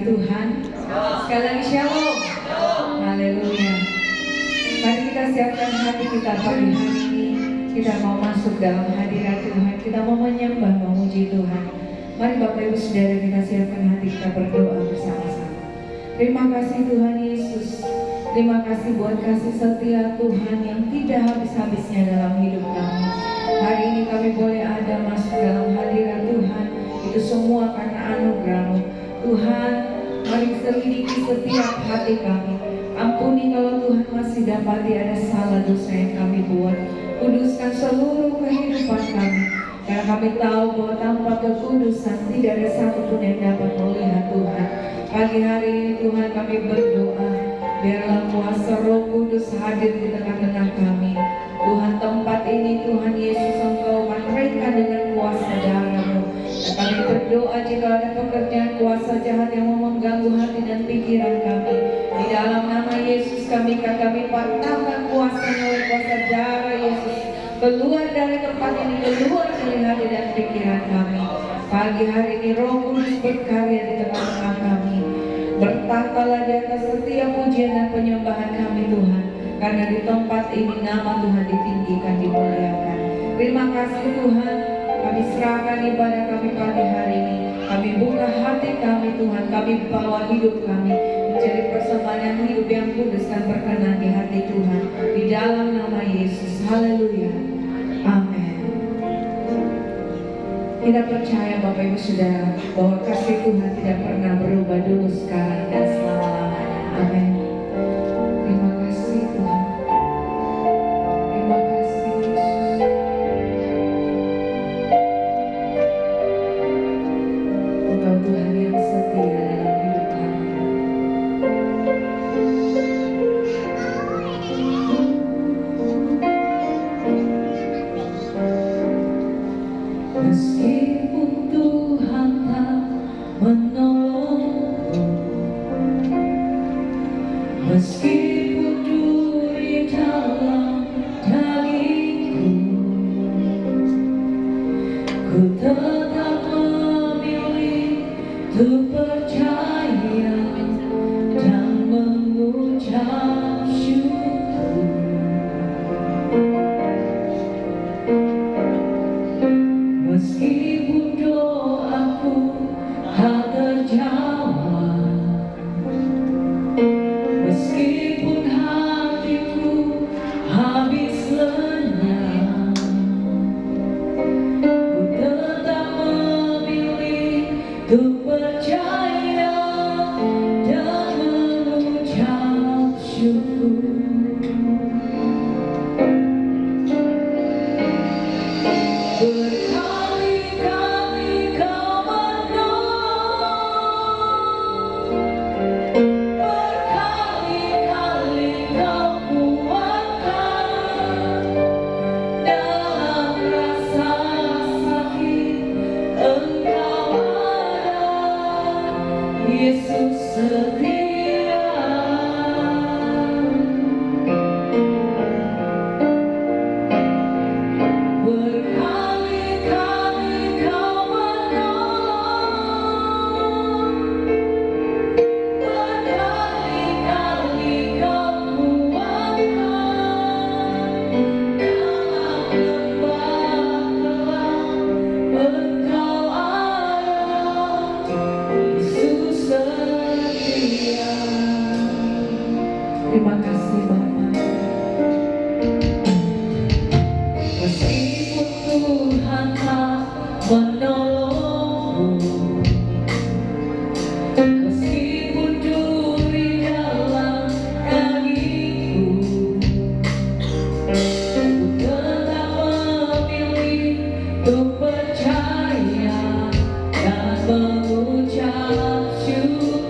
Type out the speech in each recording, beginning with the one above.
kasih Tuhan. Sekali lagi shalom. Haleluya. Mari kita siapkan hati kita pagi hari ini. Kita mau masuk dalam hadirat Tuhan. Kita mau menyembah, memuji Tuhan. Mari Bapak Ibu Saudara kita siapkan hati kita berdoa bersama-sama. Terima kasih Tuhan Yesus. Terima kasih buat kasih setia Tuhan yang tidak habis-habisnya dalam hidup kami. Hari ini kami boleh ada masuk dalam hadirat Tuhan. Itu semua karena anugerah-Mu. Tuhan, mari selidiki setiap hati kami. Ampuni kalau Tuhan masih dapati ada salah dosa yang kami buat. Kuduskan seluruh kehidupan kami. Karena kami tahu bahwa tanpa kekudusan tidak ada satupun yang dapat melihat Tuhan. Pagi hari ini Tuhan kami berdoa, biarlah kuasa Roh Kudus hadir di tengah-tengah kami. Tuhan, tempat ini Tuhan Yesus Engkau menaikkan dengan kuasa darah-Mu. Dan kami berdoa jika ada pekerjaan kuasa jahat yang mau mengganggu hati dan pikiran kami, di dalam nama Yesus kami patahkan kuasanya oleh kuasa darah Yesus. Keluar dari tempat ini, keluar dari hati dan pikiran kami. Pagi hari ini Roh Kudus berkarya di tengah-tengah kami. Bertahtalah di atas setiap pujian dan penyembahan kami Tuhan. Karena di tempat ini nama Tuhan ditinggikan, dimuliakan. Terima kasih Tuhan. Kami serahkan ibadah kami pagi hari ini. Kami buka hati kami Tuhan. Kami bawa hidup kami menjadi persembahan hidup yang kudus dan berkenan di hati Tuhan. Di dalam nama Yesus. Haleluya. Amin. Kita percaya Bapak Ibu Saudara bahwa kasih Tuhan tidak pernah berubah dulu, sekarang, dan selama-lamanya. Amin. Terima kasih Tuhan. Terima kasih Yesus. Engkau Tuhan yang setia dalam hidup kami. Meskipun Tuhan tak menolongku, meskipun duri dalam dagingku, ku tetap memilih untuk percaya dan mengucap syukur. Meskipun doaku tak terjawab, meskipun hatiku habis lenyap, ku tetap memilih untuk percaya dan mengucap syukur. Berkali-kali Kau menolong, berkali-kali Kau kuatkan. Dalam rasa sakit Engkau ada, Yesus setia. Berkali-kali Kau menolong, berkali-kali Kau kuatkan. Dalam lembah gelap Engkau ada, Yesus setia. Terima kasih Bapa. Meskipun Tuhan tak menolongku, meskipun duri dalam dagingku, ku tetap memilih untuk percaya dan mengucap syukur.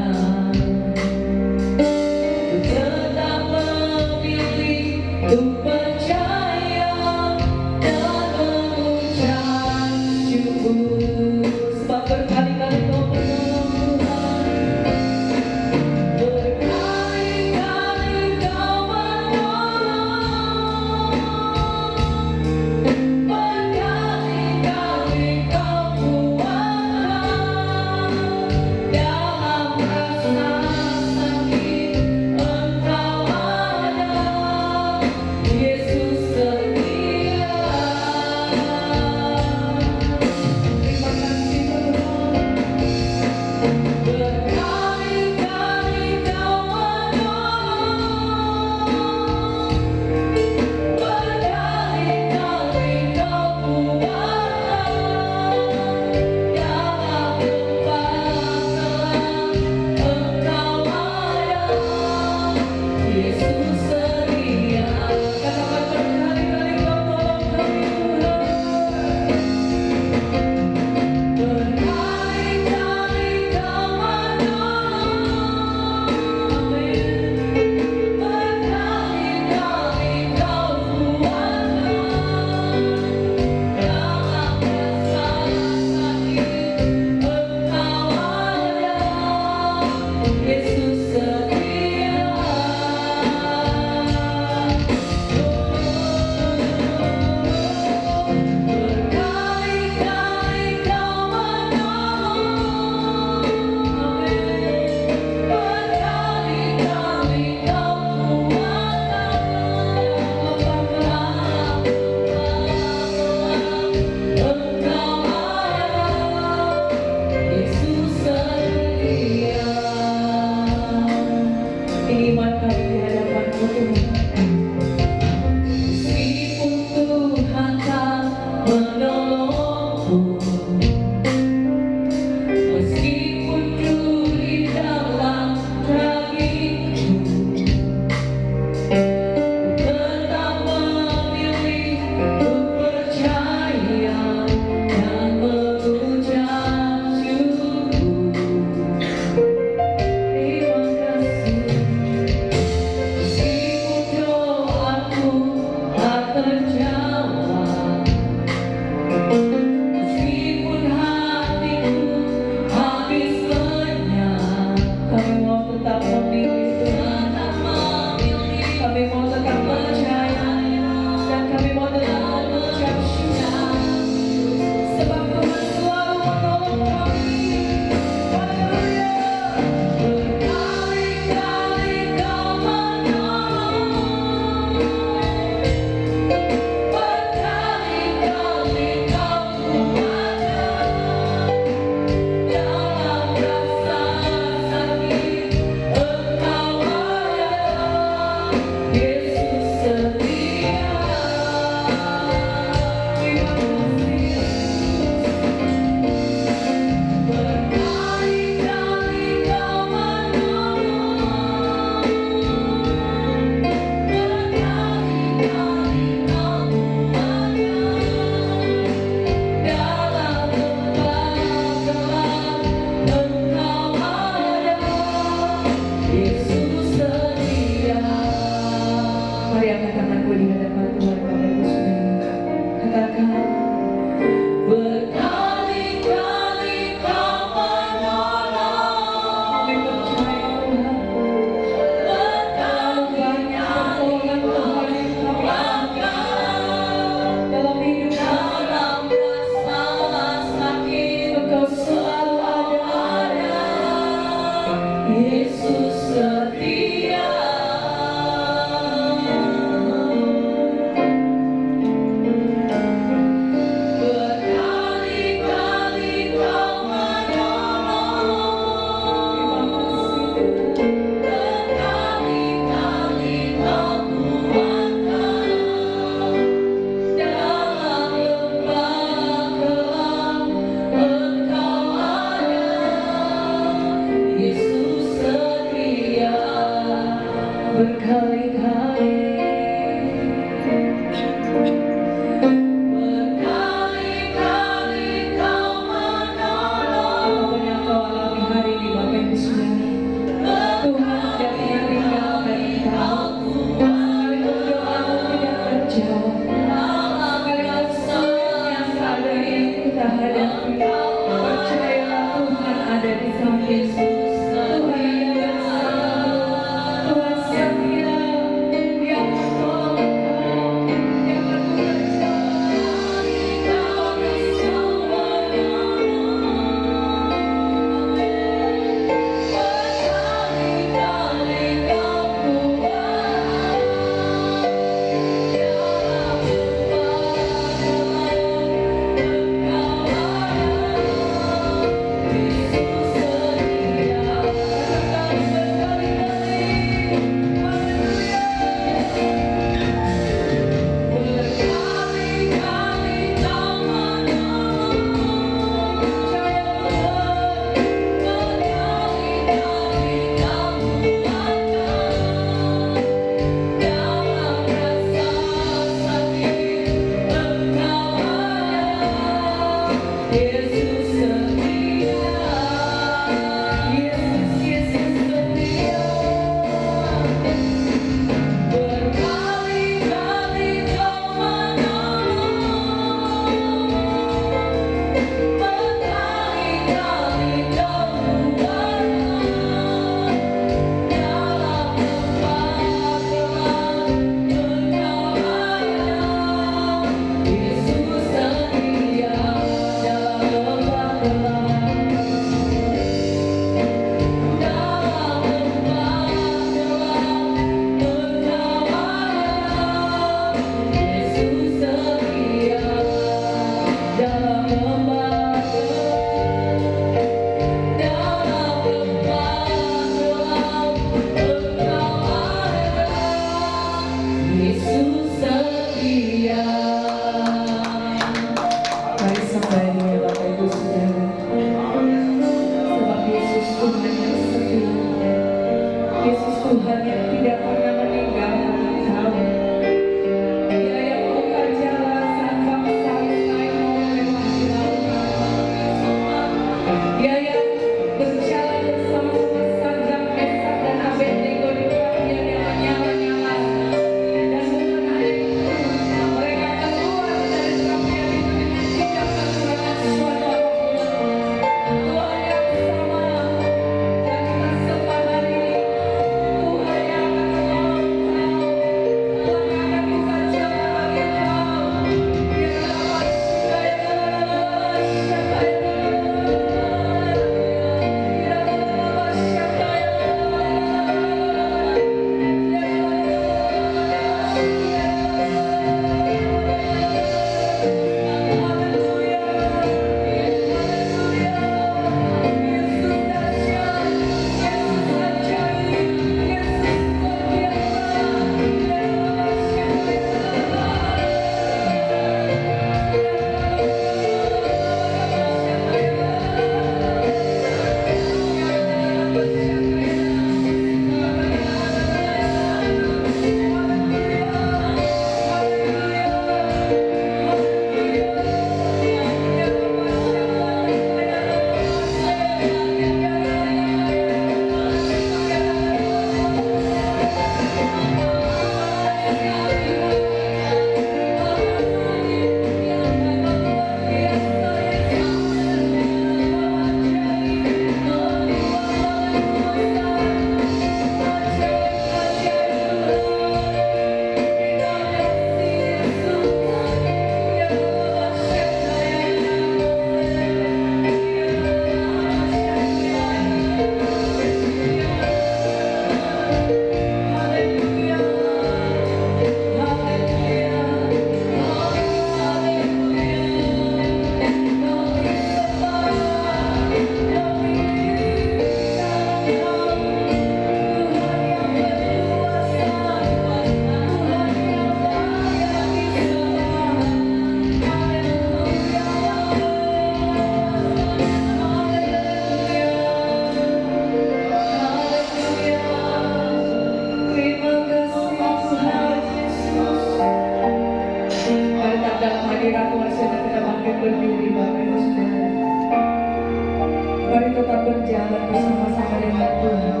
Mari tetap berjalan bersama-sama dengan Tuhan.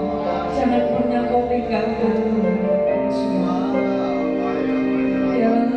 Jangan pernah kau tinggalkan Tuhan. Ya Allah,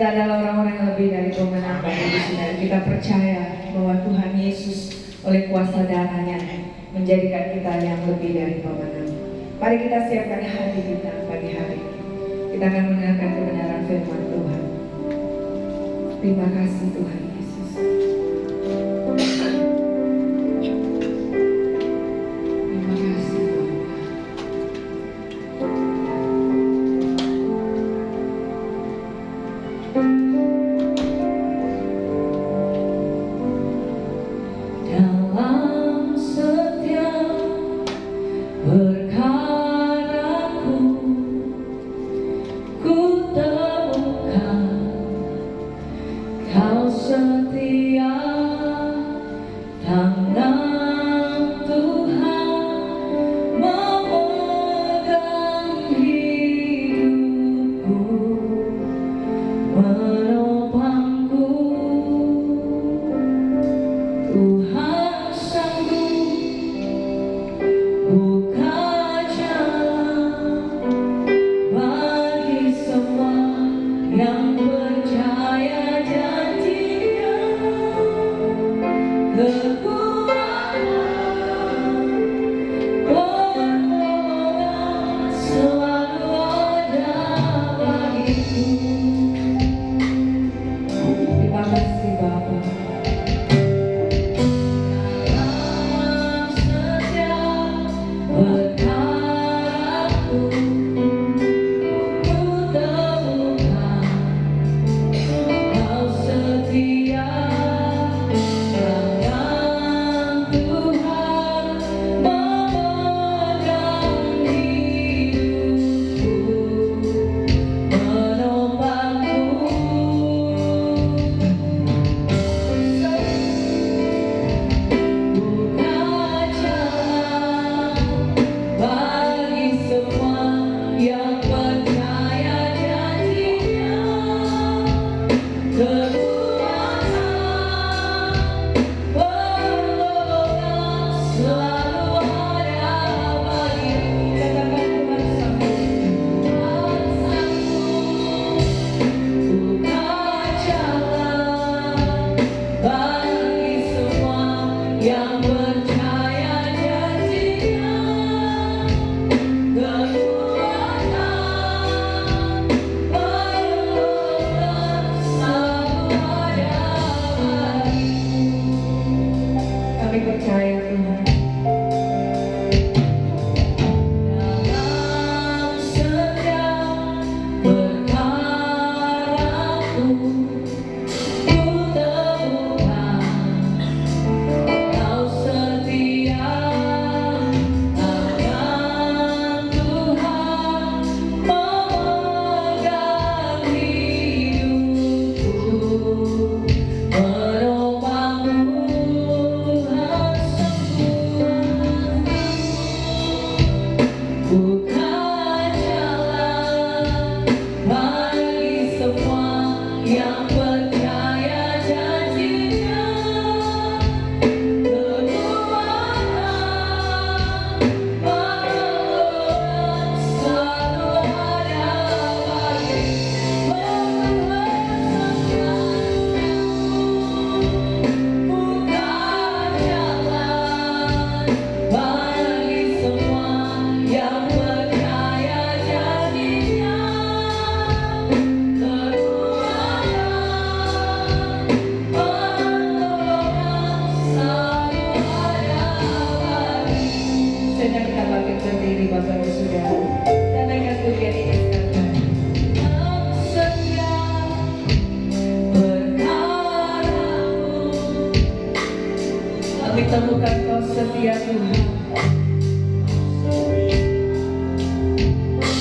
Kita adalah orang-orang yang lebih dari pemenang, Bapak Ibu Saudara. Kita percaya bahwa Tuhan Yesus oleh kuasa darahnya menjadikan kita yang lebih dari pemenang. Mari kita siapkan hati kita pagi hari ini. Kita akan mendengarkan kebenaran firman Tuhan. Terima kasih Tuhan Yesus. Terima kasih Bapa. Dalam setiap perkaraku, ku temukan Kau setia, tangan Tuhan memegang hidupku, menopangku. Tuhan sanggup buka jalan bagi semua yang percaya janji-Nya. Kekuatan, pertolongan selalu ada bagiku. Terima kasih Bapa. Dalam setiap perkaraku, ku temukan Kau setia, tangan Tuhan memegang hidupku, menopangku. Buka jalan bagi semua yang percaya janji-Nya. Kekuatan, pertolongan selalu ada bagiku. Katakan Tuhan sanggup. Tuhan sanggup buka jalan bagi semua yang percaya janji-Nya. Kekuatan, pertolongan selalu ada bagiku. Kami percaya Tuhan. Dalam setiap perkaraku, ku temukan Kau setia, tangan Tuhan memegang hidupku, menopangku. Tuhan sanggup buka jalan bagi semua yang percaya janji-Nya. Kekuatan, pertolongan selalu ada bagiku. Buka jalan bagi semua yang percaya janji-Nya. Kekuatan, pertolongan selalu ada bagiku. Sejenak kita bangkit berdiri Bapak Ibu Saudara. Dan naikkan pujian ini sekalian. Dalam setiap perkaraku, kami temukan Kau setia Tuhan.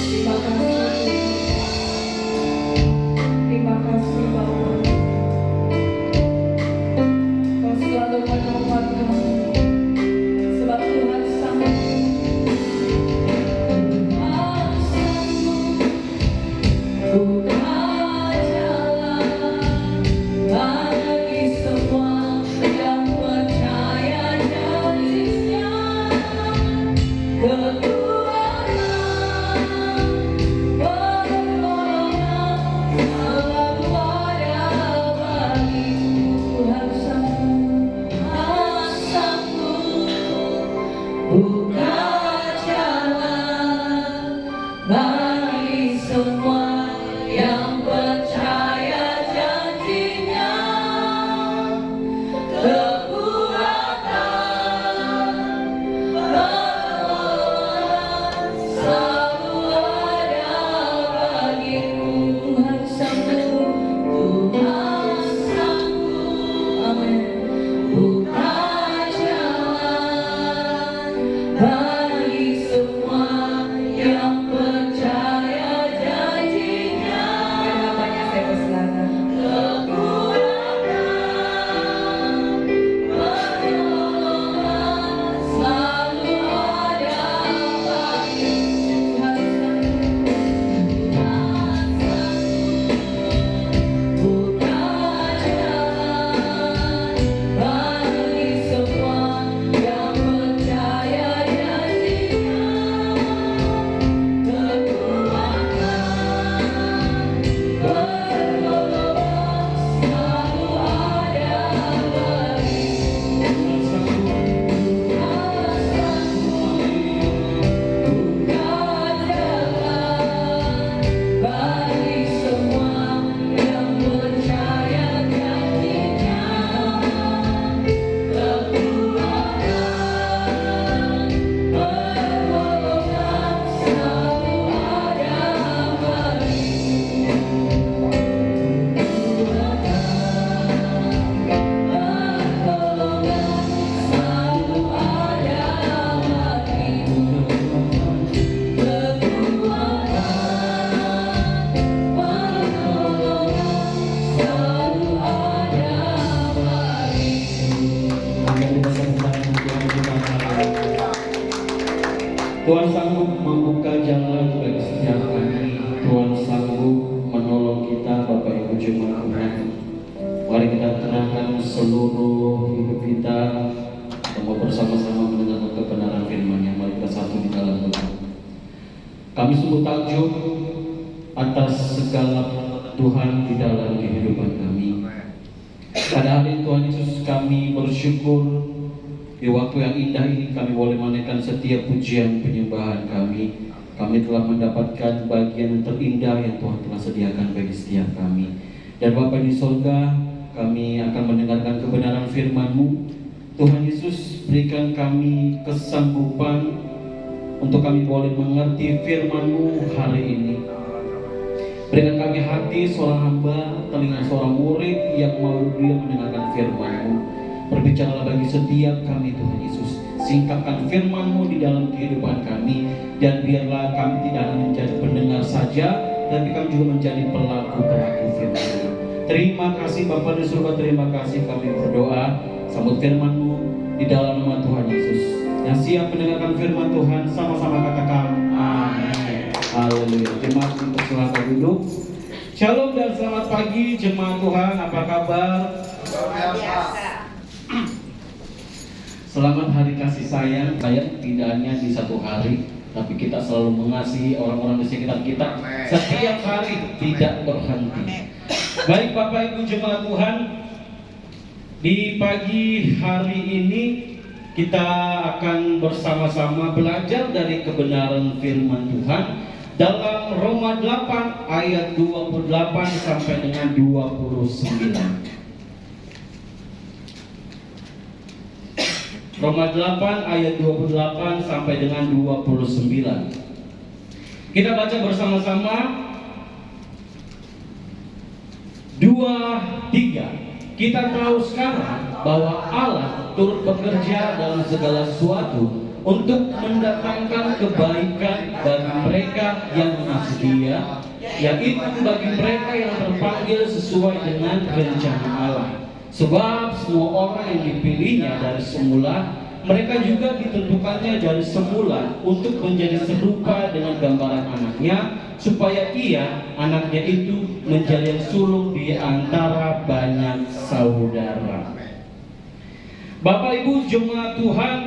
Terima kasih. Terima kasih Bapa. Kau selalu menopang kami. Sebab Tuhan sanggup. Tuhan sanggup buka jalan bagi semua yang percaya janji-Nya. Tuhan sanggup membuka jalan bagi setiap kami. Tuhan sanggup menolong kita, Bapak Ibu Jemaat Tuhan. Mari kita tenangkan seluruh hidup kita, untuk bersama-sama mendengar kebenaran firman-Nya. Mari kita satu di dalam doa. Kami sungguh takjub atas segala Tuhan di dalam kehidupan kami. Pada hari Tuhan Yesus, kami bersyukur di waktu yang indah ini kami boleh menaikkan setiap pujian penyembahan kami. Kami telah mendapatkan bagian yang terindah yang Tuhan telah sediakan bagi setiap kami. Dan Bapa di surga, kami akan mendengarkan kebenaran firman-Mu. Tuhan Yesus, berikan kami kesanggupan untuk kami boleh mengerti firman-Mu hari ini. Berikan kami hati seorang hamba, telinga seorang murid yang mau dia mendengarkan firman-Mu. Berbicaralah bagi setiap kami Tuhan Yesus. Singkapkan firman-Mu di dalam kehidupan kami. Dan biarlah kami tidak hanya menjadi pendengar saja, tapi kami juga menjadi pelaku-pelaku firman-Mu. Terima kasih Bapa di surga, terima kasih kami berdoa. Sambut firman-Mu di dalam nama Tuhan Yesus. Yang siap mendengarkan firman Tuhan, sama-sama katakan amin. Haleluya. Jemaat silakan duduk. Shalom dan selamat pagi jemaat Tuhan. Apa kabar? Biasa. Selamat hari kasih sayang. Tidak hanya di satu hari, tapi kita selalu mengasihi orang-orang di sekitar kita setiap hari, tidak berhenti. Baik Bapak Ibu Jemaat Tuhan, di pagi hari ini kita akan bersama-sama belajar dari kebenaran firman Tuhan dalam Roma 8 ayat 28 sampai dengan 29. Roma 8 ayat 28 sampai dengan 29. Kita baca bersama-sama. 2, 3. Kita tahu sekarang bahwa Allah turut bekerja dalam segala sesuatu untuk mendatangkan kebaikan bagi mereka yang mengasihi Dia, yaitu bagi mereka yang terpanggil sesuai dengan rencana Allah. Sebab semua orang yang dipilihnya dari semula, mereka juga ditentukannya dari semula untuk menjadi serupa dengan gambaran anaknya, supaya ia, anaknya itu, menjadi yang sulung di antara banyak saudara. Bapak Ibu Jemaat Tuhan,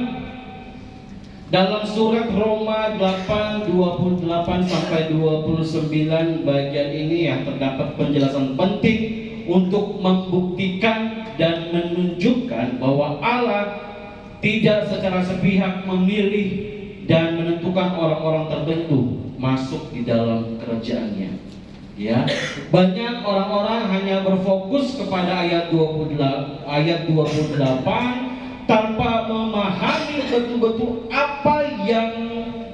dalam surat Roma 8, 28 sampai 29 bagian ini yang terdapat penjelasan penting untuk membuktikan dan menunjukkan bahwa Allah tidak secara sepihak memilih dan menentukan orang-orang tertentu masuk di dalam kerajaan-Nya. Ya, banyak orang-orang hanya berfokus kepada ayat 28 tanpa memahami betul-betul apa yang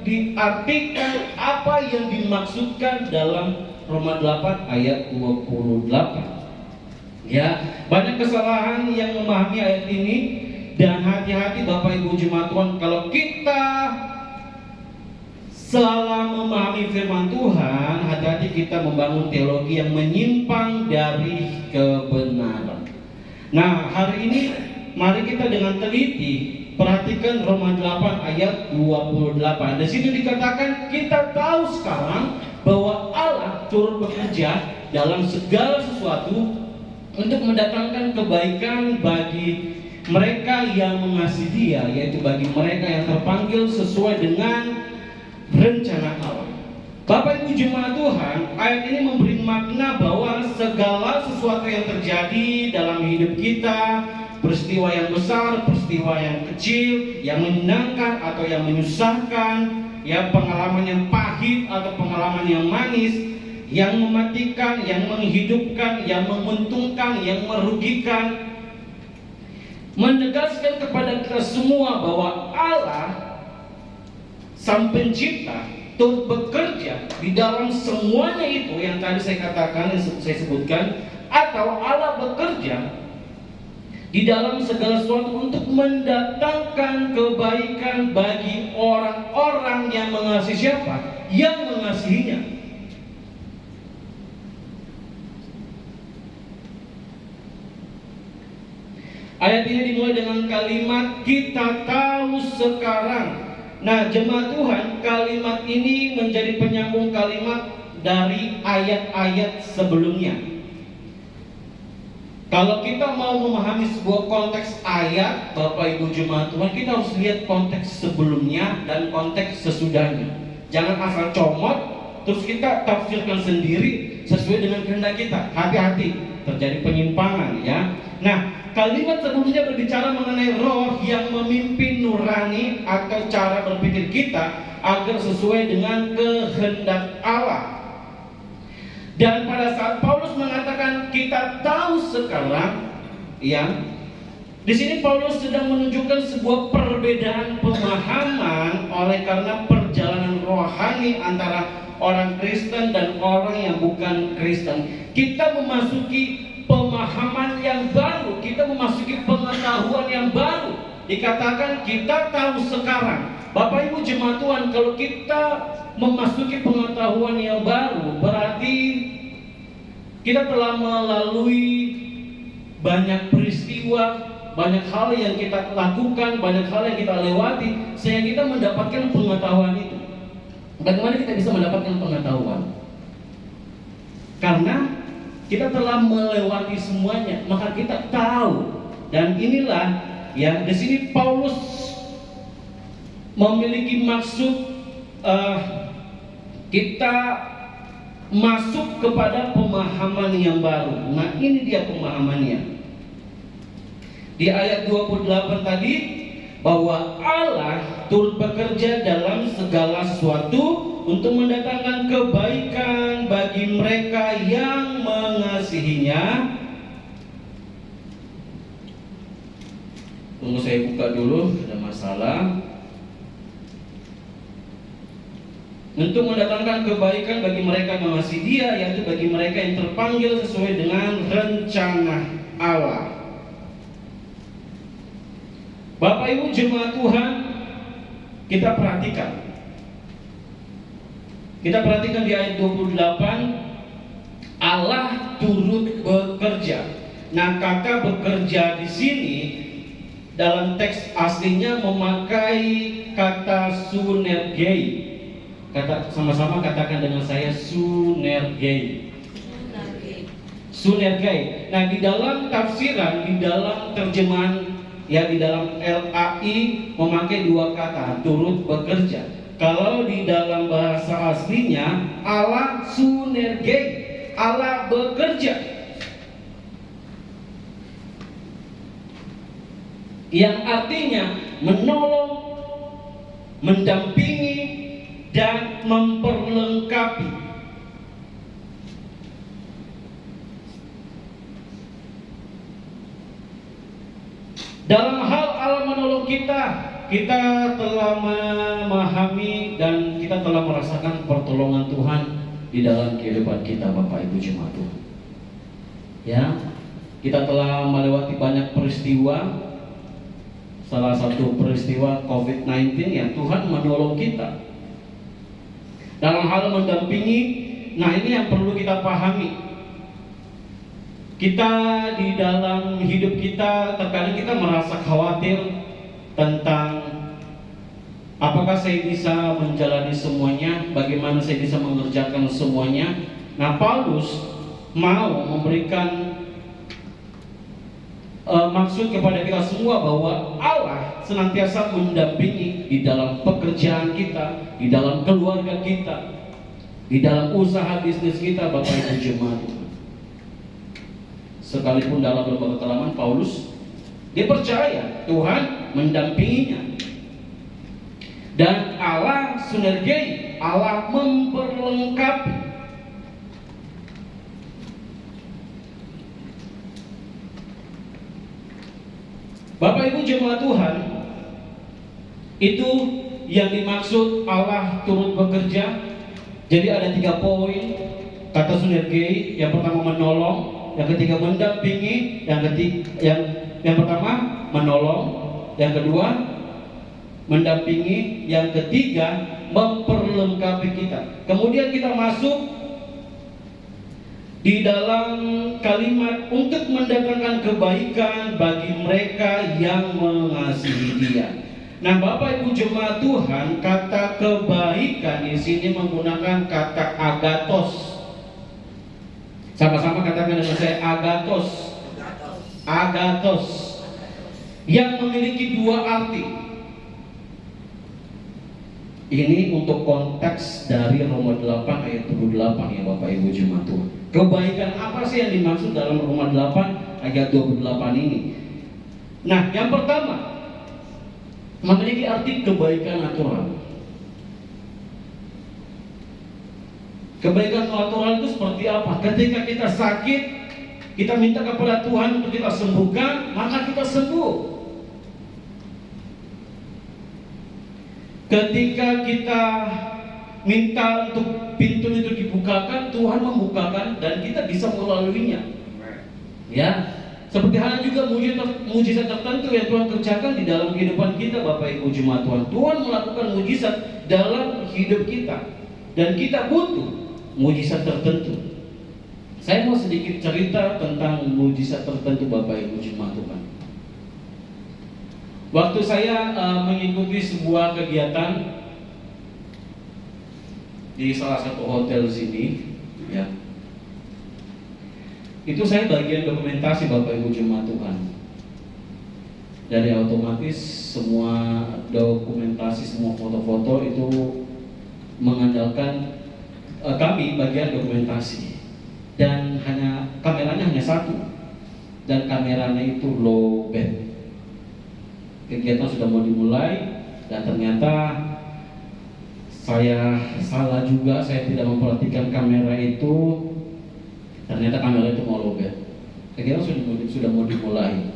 diartikan, apa yang dimaksudkan dalam Roma 8 ayat 28. Ya, banyak kesalahan yang memahami ayat ini, dan hati-hati Bapak Ibu Jemaat Tuhan, kalau kita salah memahami firman Tuhan, hati-hati kita membangun teologi yang menyimpang dari kebenaran. Nah, hari ini mari kita dengan teliti perhatikan Roma 8 ayat 28. Di sini dikatakan kita tahu sekarang bahwa Allah turut bekerja dalam segala sesuatu untuk mendatangkan kebaikan bagi mereka yang mengasihi Dia, yaitu bagi mereka yang terpanggil sesuai dengan rencana Allah. Bapak Ibu Jemaat Tuhan, ayat ini memberi makna bahwa segala sesuatu yang terjadi dalam hidup kita, peristiwa yang besar, peristiwa yang kecil, yang menyenangkan atau yang menyusahkan, ya, pengalaman yang pahit atau pengalaman yang manis, yang mematikan, yang menghidupkan, yang menguntungkan, yang merugikan, menegaskan kepada kita semua bahwa Allah Sang Pencipta turut bekerja di dalam semuanya itu yang tadi saya katakan, yang saya sebutkan, atau Allah bekerja di dalam segala sesuatu untuk mendatangkan kebaikan bagi orang-orang yang mengasihi siapa? Yang mengasihinya. Ayat ini dimulai dengan kalimat kita tahu sekarang. Nah, jemaat Tuhan, kalimat ini menjadi penyambung kalimat dari ayat-ayat sebelumnya. Kalau kita mau memahami sebuah konteks ayat, Bapak Ibu Jemaat Tuhan, kita harus lihat konteks sebelumnya dan konteks sesudahnya. Jangan asal comot terus kita tafsirkan sendiri sesuai dengan kehendak kita. Hati-hati, terjadi penyimpangan, ya. Nah, kalimat sebelumnya berbicara mengenai roh yang memimpin nurani atau cara berpikir kita agar sesuai dengan kehendak Allah. Dan pada saat Paulus mengatakan kita tahu sekarang, ya, di sini Paulus sedang menunjukkan sebuah perbedaan pemahaman oleh karena perjalanan rohani antara orang Kristen dan orang yang bukan Kristen. Kita memasuki pemahaman yang baru, kita memasuki pengetahuan yang baru. Dikatakan kita tahu sekarang. Bapak Ibu Jemaat Tuhan, kalau kita memasuki pengetahuan yang baru, berarti kita telah melalui banyak peristiwa, banyak hal yang kita lakukan, banyak hal yang kita lewati, sehingga kita mendapatkan pengetahuan itu. Bagaimana kita bisa mendapatkan pengetahuan? Karena kita telah melewati semuanya, maka kita tahu. Dan inilah, ya, di sini Paulus memiliki maksud kita masuk kepada pemahaman yang baru. Nah, ini dia pemahamannya. Di ayat 28 tadi, bahwa Allah turut bekerja dalam segala sesuatu untuk mendatangkan kebaikan bagi mereka yang mengasihinya. Tunggu saya buka dulu, ada masalah. Untuk mendatangkan kebaikan bagi mereka yang mengasihi Dia, yaitu bagi mereka yang terpanggil sesuai dengan rencana Allah. Bapak Ibu Jemaat Tuhan, kita perhatikan. Kita perhatikan di ayat 28, Allah turut bekerja. Nah, kata bekerja di sini dalam teks aslinya memakai kata sunergei. Kata sama-sama katakan dengan saya, sunergei. Sunergei. Nah, di dalam tafsiran, di dalam terjemahan, ya, di dalam LAI memakai dua kata, turut bekerja. Kalau di dalam bahasa aslinya, Allah sunergei, Allah bekerja, yang artinya menolong, mendampingi, dan memperlengkapi. Dalam hal Allah menolong kita, kita telah memahami dan kita telah merasakan pertolongan Tuhan di dalam kehidupan kita, Bapak Ibu Jemaat Tuhan. Ya, kita telah melewati banyak peristiwa. Salah satu peristiwa COVID-19 yang Tuhan menolong kita dalam hal mendampingi. Nah, ini yang perlu kita pahami. Kita di dalam hidup kita terkadang kita merasa khawatir tentang apakah saya bisa menjalani semuanya, bagaimana saya bisa mengerjakan semuanya. Nah, Paulus mau memberikan maksud kepada kita semua bahwa Allah senantiasa mendampingi di dalam pekerjaan kita, di dalam keluarga kita, di dalam usaha bisnis kita, Bapak Ibu Jemaat. Sekalipun dalam berbagai kelaman, Paulus dia percaya Tuhan mendampinginya. Dan Allah sinergi, Allah memperlengkapi. Bapak Ibu Jemaat Tuhan, itu yang dimaksud Allah turut bekerja. Jadi ada 3 poin kata sinergi. Yang pertama menolong, yang ketiga mendampingi, yang pertama menolong, yang kedua mendampingi, yang ketiga memperlengkapi kita. Kemudian kita masuk di dalam kalimat untuk mendatangkan kebaikan bagi mereka yang mengasihi Dia. Nah, Bapak Ibu Jemaat Tuhan, kata kebaikan di sini menggunakan kata agathos. Sama-sama katakan dengan saya, agathos. Agathos yang memiliki 2 arti. Ini untuk konteks dari Roma 8 ayat 28 ya Bapak Ibu Jemaat Tuhan. Kebaikan apa sih yang dimaksud dalam Roma 8 ayat 28 ini? Nah, yang pertama memiliki arti kebaikan natural. Kebaikan natural itu seperti apa? Ketika kita sakit, kita minta kepada Tuhan untuk kita sembuhkan, maka kita sembuh. Ketika kita minta untuk pintu itu dibukakan, Tuhan membukakan dan kita bisa melaluinya. Ya, seperti halnya juga mujizat tertentu yang Tuhan kerjakan di dalam kehidupan kita, Bapak Ibu Jemaat Tuhan. Tuhan melakukan mujizat dalam hidup kita dan kita butuh mujizat tertentu. Saya mau sedikit cerita tentang mujizat tertentu, Bapak Ibu Jemaat Tuhan. Waktu saya mengikuti sebuah kegiatan di salah satu hotel sini, ya, itu saya bagian dokumentasi, Bapak Ibu Jemaat Tuhan. Dari otomatis semua dokumentasi, semua foto-foto itu mengandalkan kami bagian dokumentasi. Dan kameranya hanya satu, dan kameranya itu low band. Kegiatan sudah mau dimulai dan ternyata saya salah juga, saya tidak memperhatikan kamera itu. Ternyata kamera itu mau lowbat. Kegiatan sudah mau dimulai,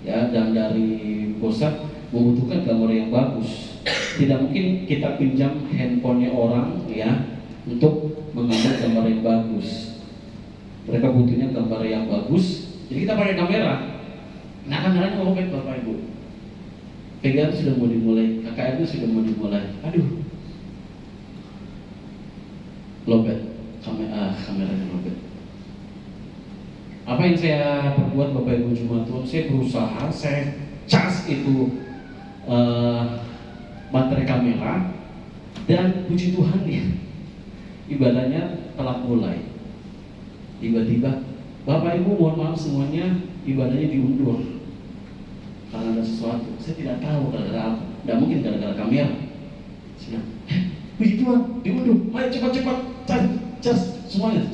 ya, dan dari pusat membutuhkan gambar yang bagus. Tidak mungkin kita pinjam handphonenya orang, ya, untuk mengambil gambar yang bagus. Mereka butuhnya gambar yang bagus, jadi kita pakai kamera. Nah, kameranya lowbat, Bapak Ibu. Kegiatan sudah mau dimulai, KKR itu sudah mau dimulai. Aduh, lowbat, kameranya lowbat. Apa yang saya perbuat, Bapak Ibu Jemaat Tuhan? Saya berusaha, saya cas itu baterai kamera, dan puji Tuhan ya, ibadahnya telah mulai. Tiba-tiba, Bapak Ibu mohon maaf semuanya, ibadahnya diundur karena ada sesuatu. Saya tidak tahu gara-gara apa. Tidak mungkin gara-gara kamera. Saya, puji Tuhan, diundur. Ayo cepat-cepat cas semuanya.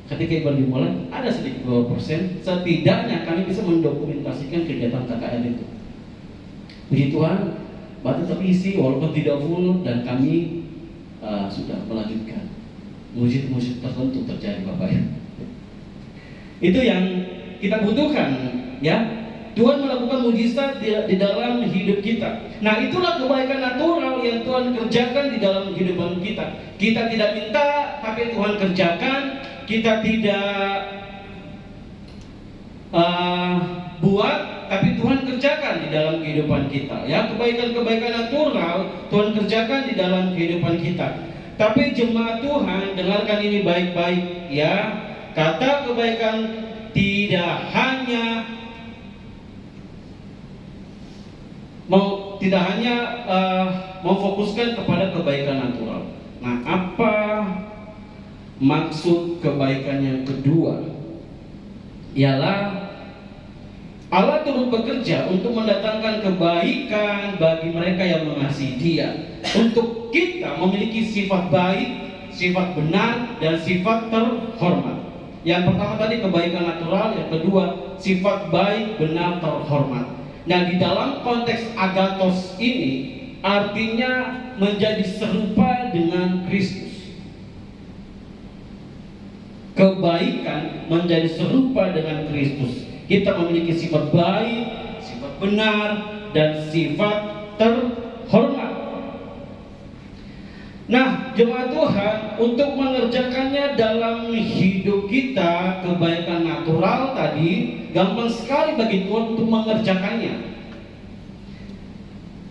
Ketika ibadah dimulai, ada sedikit 2%. Setidaknya kami bisa mendokumentasikan kegiatan KKR itu. Puji Tuhan, baterai terisi walaupun tidak full, dan kami sudah melanjutkan. Mujizat tertentu terjadi, Bapak ya. Itu yang kita butuhkan, ya. Tuhan melakukan mujizat di dalam hidup kita. Nah, itulah kebaikan natural yang Tuhan kerjakan di dalam kehidupan kita. Kita tidak minta, tapi Tuhan kerjakan. Kita tidak buat, tapi Tuhan kerjakan di dalam kehidupan kita. Ya, kebaikan-kebaikan natural Tuhan kerjakan di dalam kehidupan kita. Tapi jemaat Tuhan, dengarkan ini baik-baik ya. Kata kebaikan tidak hanya memfokuskan kepada kebaikan natural. Nah, apa maksud kebaikan yang kedua? Ialah Allah turut bekerja untuk mendatangkan kebaikan bagi mereka yang mengasihi Dia. Untuk kita memiliki sifat baik, sifat benar, dan sifat terhormat. Yang pertama tadi kebaikan natural, yang kedua sifat baik, benar, terhormat. Nah, di dalam konteks agathos ini artinya menjadi serupa dengan Kristus. Kebaikan menjadi serupa dengan Kristus. Kita memiliki sifat baik, sifat benar, dan sifat terhormat. Nah, jemaat Tuhan, untuk mengerjakannya dalam hidup kita, kebaikan natural tadi gampang sekali bagi Tuhan untuk mengerjakannya.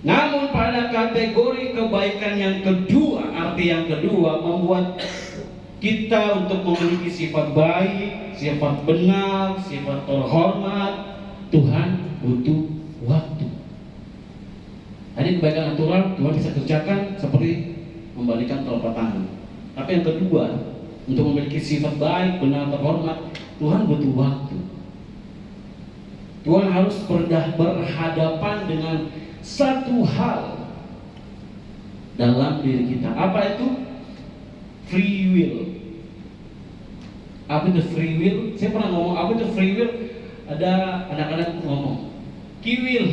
Namun pada kategori kebaikan yang kedua, arti yang kedua, membuat kita untuk memiliki sifat baik, sifat benar, sifat terhormat, Tuhan butuh waktu. Tadi kebaikan natural Tuhan bisa kerjakan seperti membalikan telapak tangan. Tapi yang kedua, untuk memiliki sifat baik, benar, terhormat, Tuhan butuh waktu. Tuhan harus berhadapan dengan satu hal dalam diri kita. Apa itu? Free will. Apa itu free will? Saya pernah ngomong apa itu free will. Ada anak-anak ngomong kiwil.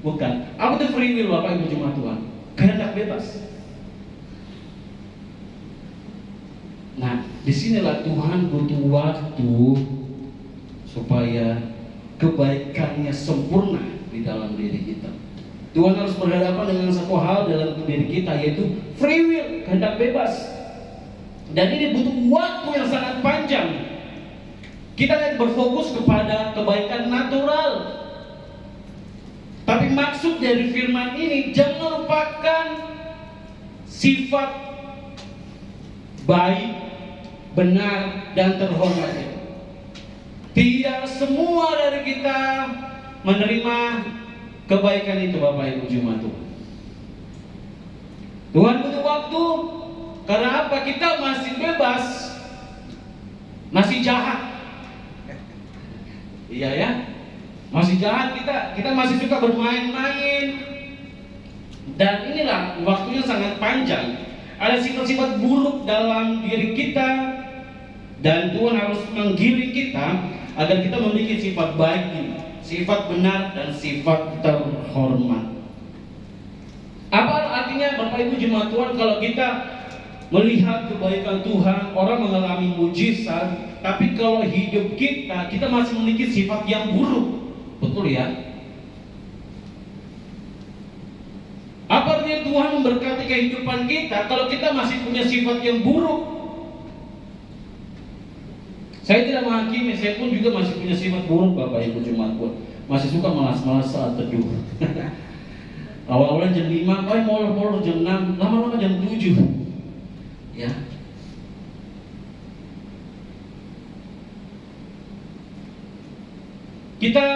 Bukan. Apa itu free will, Bapak Ibu jemaat Tuhan? Kehendak bebas. Nah, disinilah Tuhan butuh waktu supaya kebaikannya sempurna di dalam diri kita. Tuhan harus berhadapan dengan satu hal dalam diri kita, yaitu free will, kehendak bebas. Dan ini butuh waktu yang sangat panjang. Kita tidak berfokus kepada kebaikan natural. Tapi maksud dari firman ini, jangan lupakan sifat baik, benar, dan terhormat itu. Tidak semua dari kita menerima kebaikan itu, Bapak Ibu jemaat Tuhan. Tuhan butuh waktu. Karena apa? Kita masih bebas, masih jahat. Iya ya, masih jahat kita masih suka bermain-main. Dan inilah waktunya sangat panjang. Ada sifat-sifat buruk dalam diri kita, dan Tuhan harus menggiring kita agar kita memiliki sifat baik ini, sifat benar, dan sifat terhormat. Apa artinya, Bapak Ibu jemaat Tuhan, kalau kita melihat kebaikan Tuhan, orang mengalami mujizat, tapi kalau hidup kita masih memiliki sifat yang buruk? Betul ya? Apa artinya Tuhan memberkati kehidupan kita kalau kita masih punya sifat yang buruk? Saya tidak menghakimi, saya pun juga masih punya sifat buruk, Bapak Ibu jemaat Tuhan. Masih suka malas-malas saat teduh. Awal-awalnya jam 5, molor-molor jam 6, lama-lama jam 7. Ya. Kita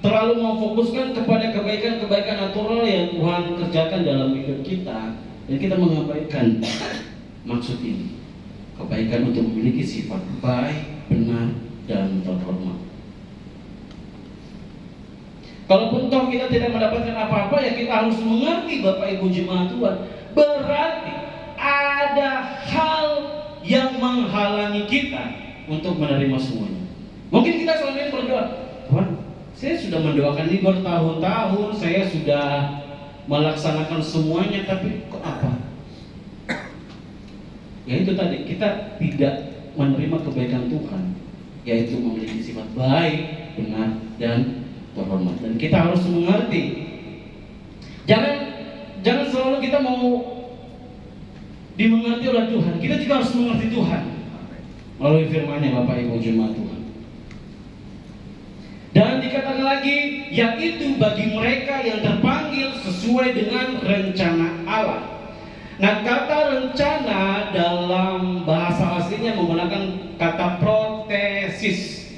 terlalu memfokuskan kepada kebaikan-kebaikan natural yang Tuhan kerjakan dalam hidup kita, dan kita mengabaikan maksud ini. Kebaikan untuk memiliki sifat baik, benar, dan terhormat. Kalaupun toh kita tidak mendapatkan apa-apa, ya kita harus mengerti, Bapak Ibu jemaat Tuhan, berarti ada hal yang menghalangi kita untuk menerima semuanya. Mungkin kita selama ini berdoa, Tuhan, saya sudah mendoakan ini bertahun-tahun, saya sudah melaksanakan semuanya, tapi kok apa? Ya itu tadi, kita tidak menerima kebaikan Tuhan yaitu memiliki sifat baik, benar, dan terhormat. Dan kita harus mengerti. Jangan selalu kita mau dimengerti oleh Tuhan. Kita juga harus mengerti Tuhan melalui firman-Nya, Bapak Ibu jemaat Tuhan. Dan dikatakan lagi, yaitu bagi mereka yang terpanggil sesuai dengan rencana Allah. Nah, kata rencana dalam bahasa aslinya menggunakan kata protesis.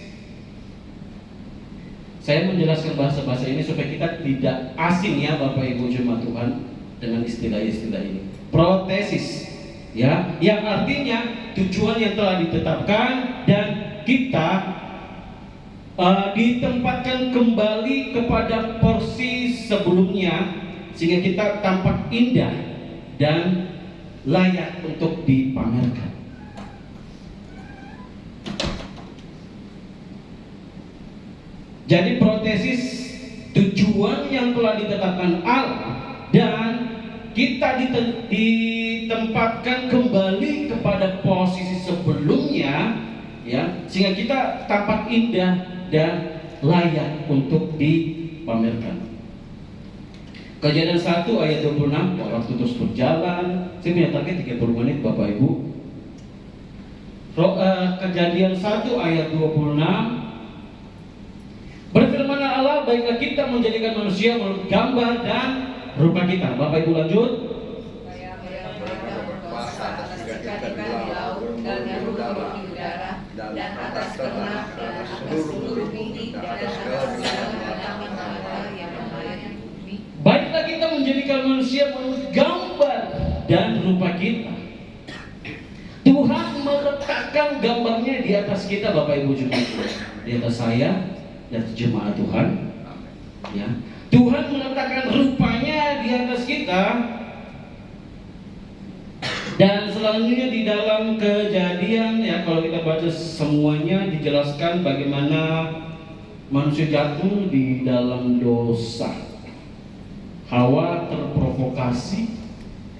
Saya menjelaskan bahasa-bahasa ini supaya kita tidak asing ya Bapak Ibu jemaat Tuhan dengan istilah-istilah ini. Protesis, ya, yang artinya tujuan yang telah ditetapkan dan kita ditempatkan kembali kepada porsi sebelumnya sehingga kita tampak indah dan layak untuk dipamerkan. Jadi protesis tujuan yang telah ditetapkan Allah dan kita ditempatkan kembali kepada posisi sebelumnya, ya, sehingga kita tampak indah dan layak untuk dipamerkan. Kejadian 1 ayat 26, waktu terus berjalan. Saya punya target 30 menit Bapak Ibu. Kejadian 1 ayat 26. Berfirmanlah Allah, baiklah kita menjadikan manusia menurut gambar dan rupa kita. Bapak Ibu lanjut. Dan atas ternak dan atas seluruh bumi dan atas segala yang ada di bumi. Baiklah kita menjadikan manusia menurut gambar dan rupa kita. Tuhan meletakkan gambarnya di atas kita Bapak Ibu jemaat, di atas saya dan jemaat Tuhan. Ya. Tuhan meletakkan rupanya di atas kita. Dan selanjutnya di dalam Kejadian, ya, kalau kita baca semuanya dijelaskan bagaimana manusia jatuh di dalam dosa. Hawa terprovokasi,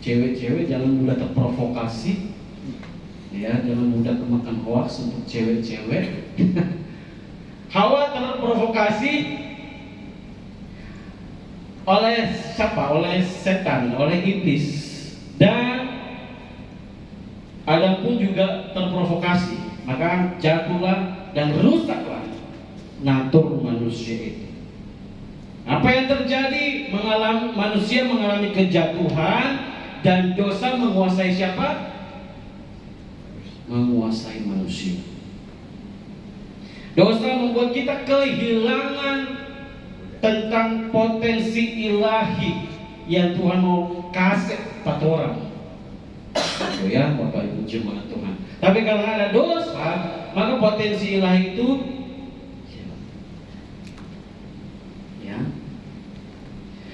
cewek-cewek jangan mudah terprovokasi, ya, jangan mudah kemakan hoax untuk cewek-cewek. Hawa terprovokasi oleh siapa? Oleh setan, oleh iblis. Dan Adam pun juga terprovokasi, maka jatuhlah dan rusaklah natur manusia itu. Apa yang terjadi? Manusia mengalami kejatuhan dan dosa menguasai siapa? Menguasai manusia. Dosa membuat kita kehilangan tentang potensi ilahi yang Tuhan mau kasih pada orang. Itu ya Bapak Ibu jemaat Tuhan. Tapi kalau ada dosa, maka potensi ilahi itu ya.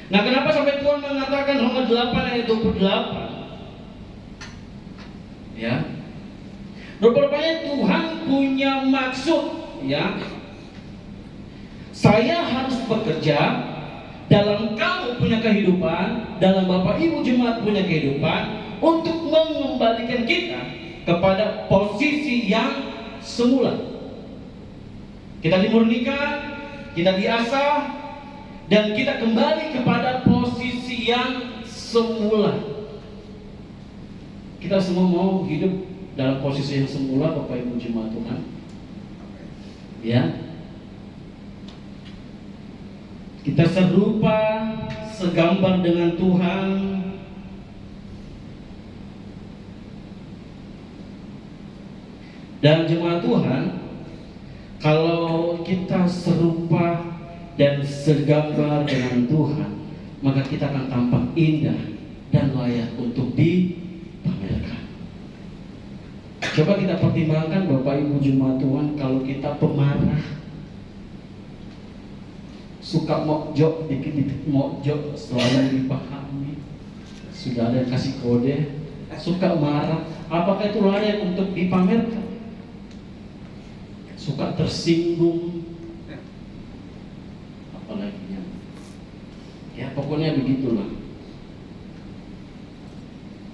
Nah, kenapa sampai Tuhan mengatakan Roma 8 ayat 28? Ya. Rupanya Tuhan punya maksud, ya. Saya harus bekerja dalam kamu punya kehidupan, dalam Bapak Ibu jemaat punya kehidupan, untuk mengembalikan kita kepada posisi yang semula. Kita dimurnikan, kita diasah, dan kita kembali kepada posisi yang semula. Kita semua mau hidup dalam posisi yang semula, Bapak Ibu jemaat Tuhan. Ya. Kita serupa, segambar dengan Tuhan. Dan jemaat Tuhan, kalau kita serupa dan segambar dengan Tuhan, maka kita akan tampak indah dan layak untuk dipamerkan. Coba kita pertimbangkan Bapak Ibu jemaat Tuhan, kalau kita pemarah, suka mojok, dikit-dikit mojok, selalu dipahami, sudah ada yang kasih kode, suka marah, apakah itu layak untuk dipamerkan? Suka tersinggung, apalagi ya, pokoknya begitulah.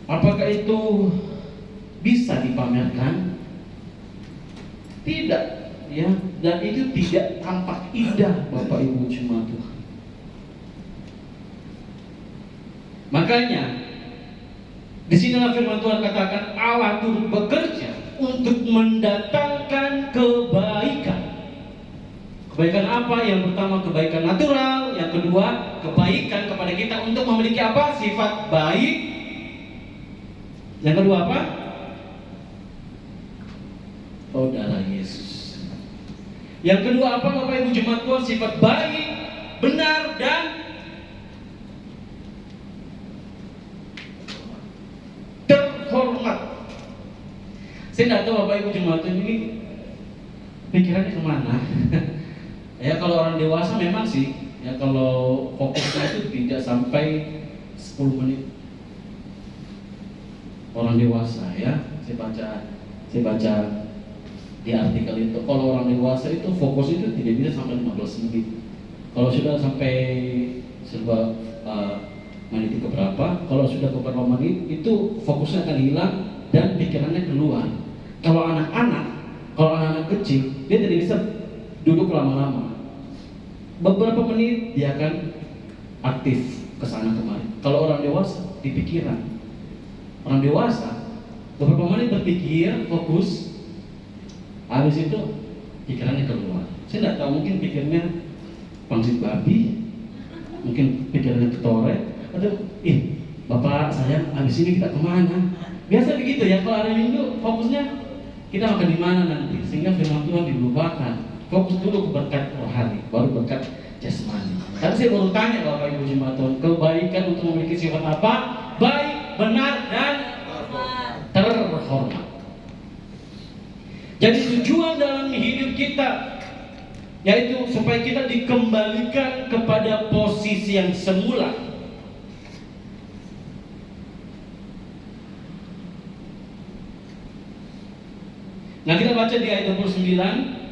Apakah itu bisa dipamerkan? Tidak, ya. dan itu tidak tampak indah, Bapak Ibu jemaat Tuhan. Makanya di sinilah firman Tuhan katakan Allah turut bekerja untuk mendatangkan kebaikan. Kebaikan apa? Yang pertama kebaikan natural, yang kedua kebaikan kepada kita untuk memiliki apa? Sifat baik. Yang kedua apa? Oh, darah Yesus. Yang kedua apa, Bapak Ibu jemaat Tuhan? Sifat baik, benar, dan terhormat. Saya tidak tahu Bapak Ibu jemaat Tuhan ini pikirannya kemana. Ya kalau orang dewasa memang sih, ya kalau fokusnya itu tidak sampai 10 menit. Orang dewasa ya, saya baca di artikel itu, kalau orang dewasa itu fokus itu tidak bisa sampai 15 menit. Kalau sudah sampai menit ke berapa, kalau sudah ke beberapa menit itu fokusnya akan hilang dan pikirannya keluar. Kalau anak-anak kecil dia tidak bisa duduk lama-lama. Beberapa menit dia akan aktif ke sana kemari. Kalau orang dewasa di pikiran. Orang dewasa beberapa menit berpikir, fokus, habis itu pikirannya keluar. Saya tidak tahu, mungkin pikirnya pangsit babi, mungkin pikirannya ketore, atau bapak sayang, habis ini kita kemana? Biasa begitu ya. Kalau hari Minggu fokusnya kita makan di mana nanti, sehingga firman Tuhan dilupakan. Fokus dulu ke berkat rohani, baru berkat jasmani. Tadi saya baru tanya Bapak Ibu jemaat Tuhan, kebaikan untuk memiliki sifat apa? Baik, benar, dan terhormat. Jadi tujuan dalam hidup kita yaitu supaya kita dikembalikan kepada posisi yang semula. Nah, kita baca di ayat 29.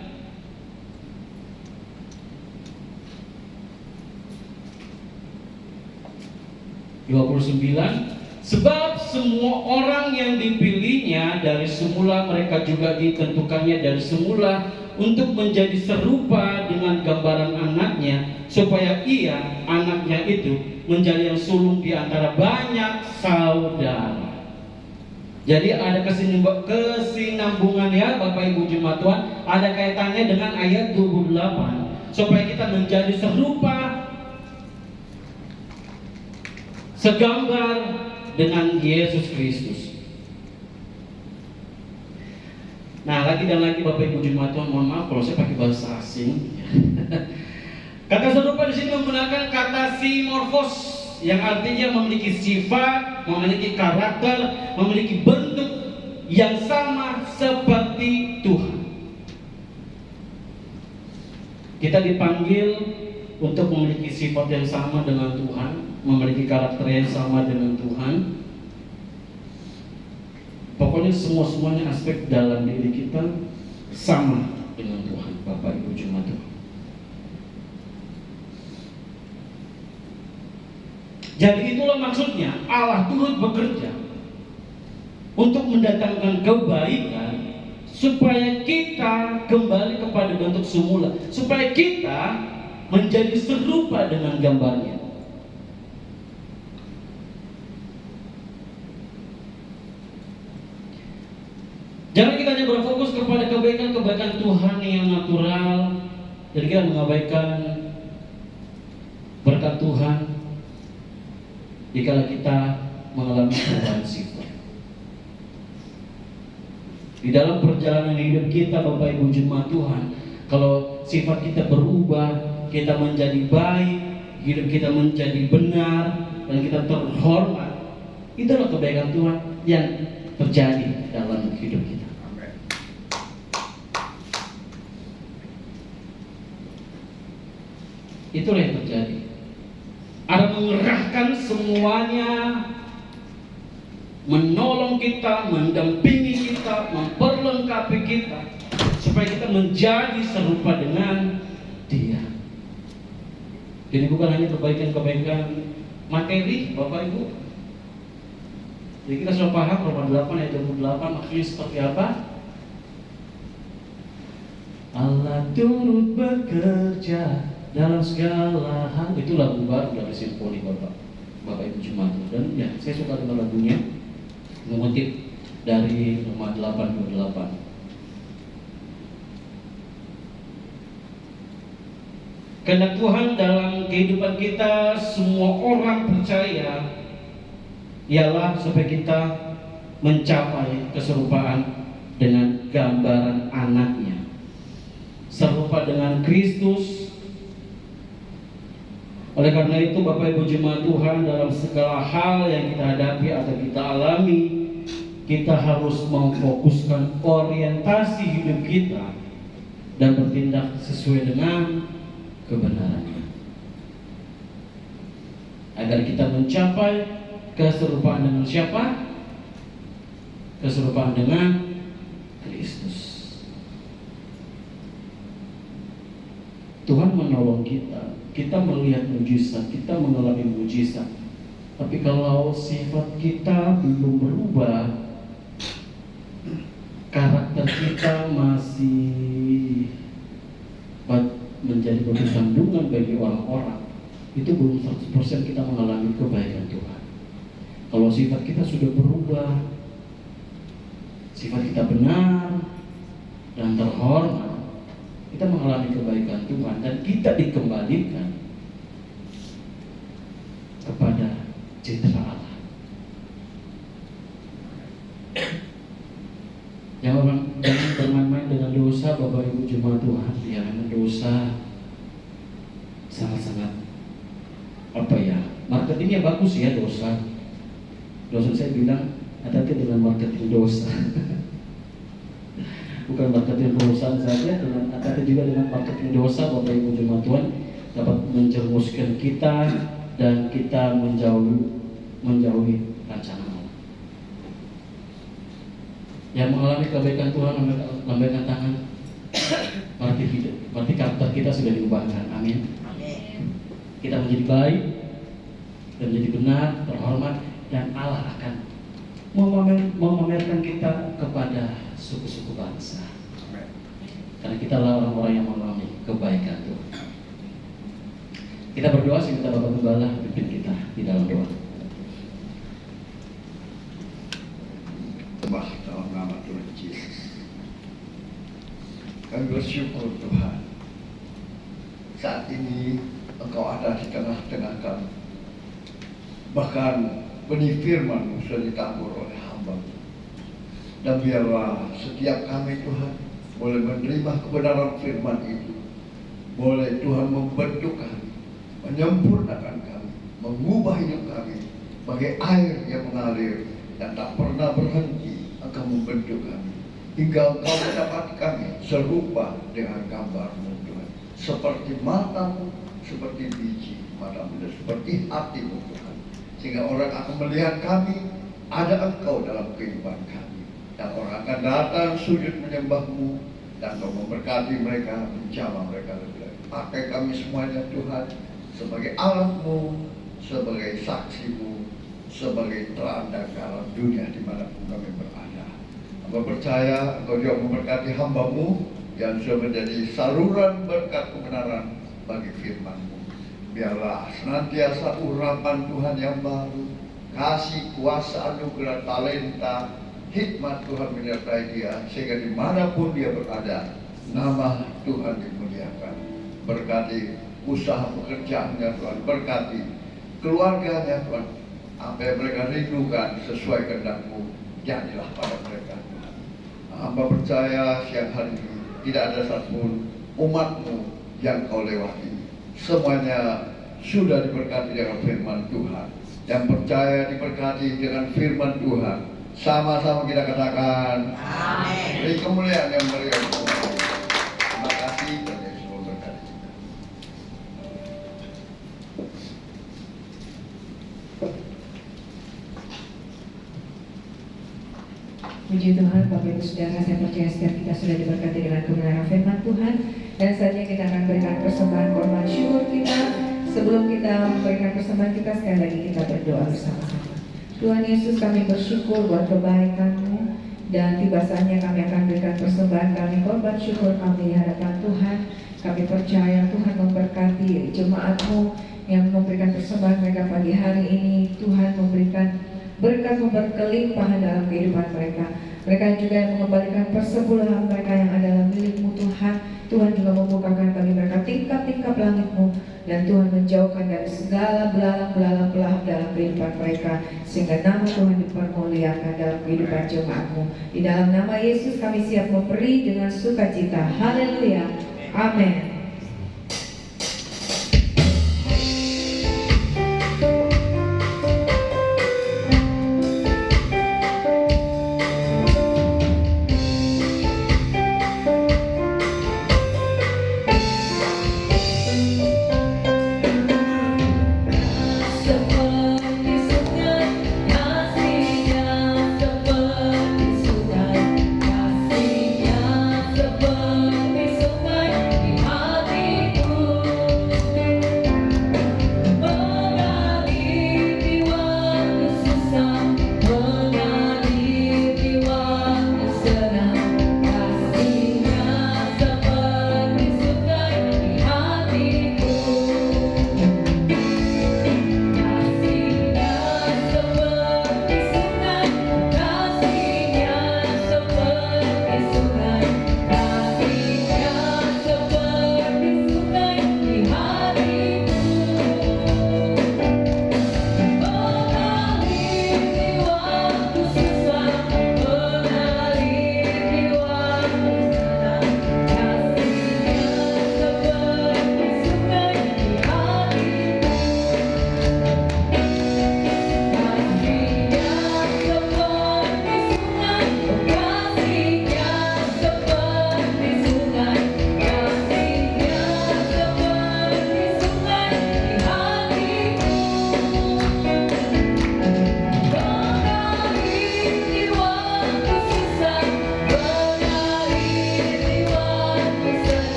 Sebab semua orang yang dipilihnya dari semula, mereka juga ditentukannya dari semula untuk menjadi serupa dengan gambaran anaknya, supaya ia, anaknya itu, menjadi yang sulung di antara banyak saudara. Jadi ada kesinambungan ya Bapak Ibu jemaat Tuhan, ada kaitannya dengan ayat 28, supaya kita menjadi serupa, segambar dengan Yesus Kristus. Nah, lagi dan lagi Bapak Ibu jemaat Tuhan, mohon maaf kalau saya pakai bahasa asing. Kata serupa di sini menggunakan kata simorfos, yang artinya memiliki sifat, memiliki karakter, memiliki bentuk yang sama seperti Tuhan. Kita dipanggil untuk memiliki sifat yang sama dengan Tuhan, memiliki karakter yang sama dengan Tuhan. Pokoknya semuanya aspek dalam diri kita sama dengan Tuhan, Bapak Ibu jemaat Tuhan. Jadi itulah maksudnya Allah turut bekerja untuk mendatangkan kebaikan, supaya kita kembali kepada bentuk semula, supaya kita menjadi serupa dengan gambarnya. Jangan kita hanya berfokus kepada kebaikan-kebaikan Tuhan yang natural, dan kita mengabaikan berkat Tuhan jika kita mengalami perubahan sifat. Di dalam perjalanan hidup kita Bapak Ibu jemaat Tuhan, kalau sifat kita berubah, kita menjadi baik, hidup kita menjadi benar, dan kita terhormat, itulah kebaikan Tuhan yang terjadi dalam hidup kita. Itulah yang terjadi. Ada mengerahkan semuanya, menolong kita, mendampingi kita, memperlengkapi kita, supaya kita menjadi serupa dengan Dia. Jadi bukan hanya kebaikan-kebaikan materi, Bapak Ibu. Jadi kita sudah paham Roma 8 ayat 28 maksudnya seperti apa? Allah turut bekerja dalam segala hal. Itu lagu baru dari Simfoni Bapak Ibu Jemaat. Dan ya, saya suka dengan lagunya, mengutip dari Roma 8:28. Kehendak Tuhan dalam kehidupan kita, semua orang percaya, ialah supaya kita mencapai keserupaan dengan gambaran anaknya, serupa dengan Kristus. Oleh karena itu Bapak Ibu Jemaat Tuhan, dalam segala hal yang kita hadapi atau kita alami, kita harus memfokuskan orientasi hidup kita dan bertindak sesuai dengan kebenarannya, agar kita mencapai keserupaan dengan siapa? Keserupaan dengan Kristus. Tuhan menolong kita, kita melihat mujizat, kita mengalami mujizat. Tapi kalau sifat kita belum berubah, karakter kita masih menjadi batu sandungan bagi orang-orang, itu belum 100% kita mengalami kebaikan Tuhan. Kalau sifat kita sudah berubah, sifat kita benar dan terhormat, kita mengalami kebaikan Tuhan dan kita dikembalikan kepada citra Allah. Jangan bermain-main dengan dosa, Bapak Ibu Jemaat Tuhan. Ya, dosa sangat-sangat marketingnya bagus ya dosa. Dosa saya bilang hati-hati dengan marketing dosa. Bukan marketing perusahaan saja, dengan hati-hati juga dengan marketing dosa. Bapak Ibu Jemaat Tuhan, dapat menjerumuskan kita dan kita menjauhi rancangan Allah. Yang mengalami kebaikan Tuhan, lambaikan tangan. Berarti karakter kita sudah diubahkan. Amin. Kita menjadi baik dan menjadi benar, terhormat, dan Allah akan memamerkan kita kepada suku-suku bangsa. Karena kita adalah orang-orang yang mengalami kebaikan Tuhan. Kita berdoa sehingga Bapak Gembala pimpin kita di dalam doa. Dalam nama Tuhan Yesus, kami bersyukur Tuhan, saat ini Engkau ada di tengah-tengah kami. Bahkan benih firman-Mu sudah ditabur oleh hamba-Mu. Dan biarlah setiap kami Tuhan boleh menerima kebenaran firman itu. Boleh Tuhan membentuk kami, menyempurnakan kami, mengubah hidup kami bagai air yang mengalir dan tak pernah berhenti. Engkau membentuk kami hingga Engkau mendapat kami serupa dengan gambar-Mu Tuhan, seperti mata-Mu, seperti biji mata-Mu, dan seperti hati-Mu Tuhan, sehingga orang akan melihat kami ada Engkau dalam kehidupan kami, dan orang akan datang sujud menyembah-Mu, dan Engkau memberkati mereka, menjamah mereka lebih lagi. Pakai kami semuanya Tuhan sebagai alat-Mu, sebagai saksi-Mu, sebagai terang dan garam dunia dimanapun kami berada. Hamba percaya Engkau juga memberkati hamba-Mu yang sudah menjadi saluran berkat kebenaran bagi firman-Mu. Biarlah senantiasa urapan Tuhan yang baru, kasih, kuasa, anugerah, talenta, hikmat Tuhan menyertai dia, sehingga dimanapun dia berada, nama Tuhan dimuliakan. Berkati usaha pekerjaannya Tuhan, berkati keluarganya Tuhan, apa yang mereka rindukan sesuai kehendak-Mu, jadilah pada mereka Tuhan. Hamba percaya siang hari ini tidak ada satupun umat-Mu yang Kau lewati. Semuanya sudah diberkati dengan firman Tuhan. Yang percaya diberkati dengan firman Tuhan. Sama-sama kita katakan amin. Beri kemuliaan yang berikan Tuhan. Terima kasih dan Yesus memberkati kita. Puji Tuhan, Bapak Ibu Saudara, saya percaya setiap kita sudah diberkati dengan kebenaran firman Tuhan. Dan saatnya kita akan berikan persembahan korban syukur kita. Sebelum kita memberikan persembahan kita, sekali lagi kita berdoa bersama-sama. Tuhan Yesus, kami bersyukur buat kebaikan-Mu Dan tiba saatnya kami akan berikan persembahan kami, korban syukur kami di hadapan Tuhan. Kami percaya Tuhan memberkati jemaat-Mu yang memberikan persembahan mereka pagi hari ini. Tuhan memberikan berkat berkelimpahan dalam kehidupan mereka. Mereka juga yang mengembalikan persepuluhan mereka yang adalah milik-Mu Tuhan. Tuhan juga membukakan bagi mereka tingkap-tingkap langit-Mu, dan Tuhan menjauhkan dari segala belalang-belalang pelahap dalam kehidupan mereka, sehingga nama Tuhan dipermuliakan dalam kehidupan jemaat-Mu. Di dalam nama Yesus kami siap memberi dengan sukacita. Haleluya. Amin.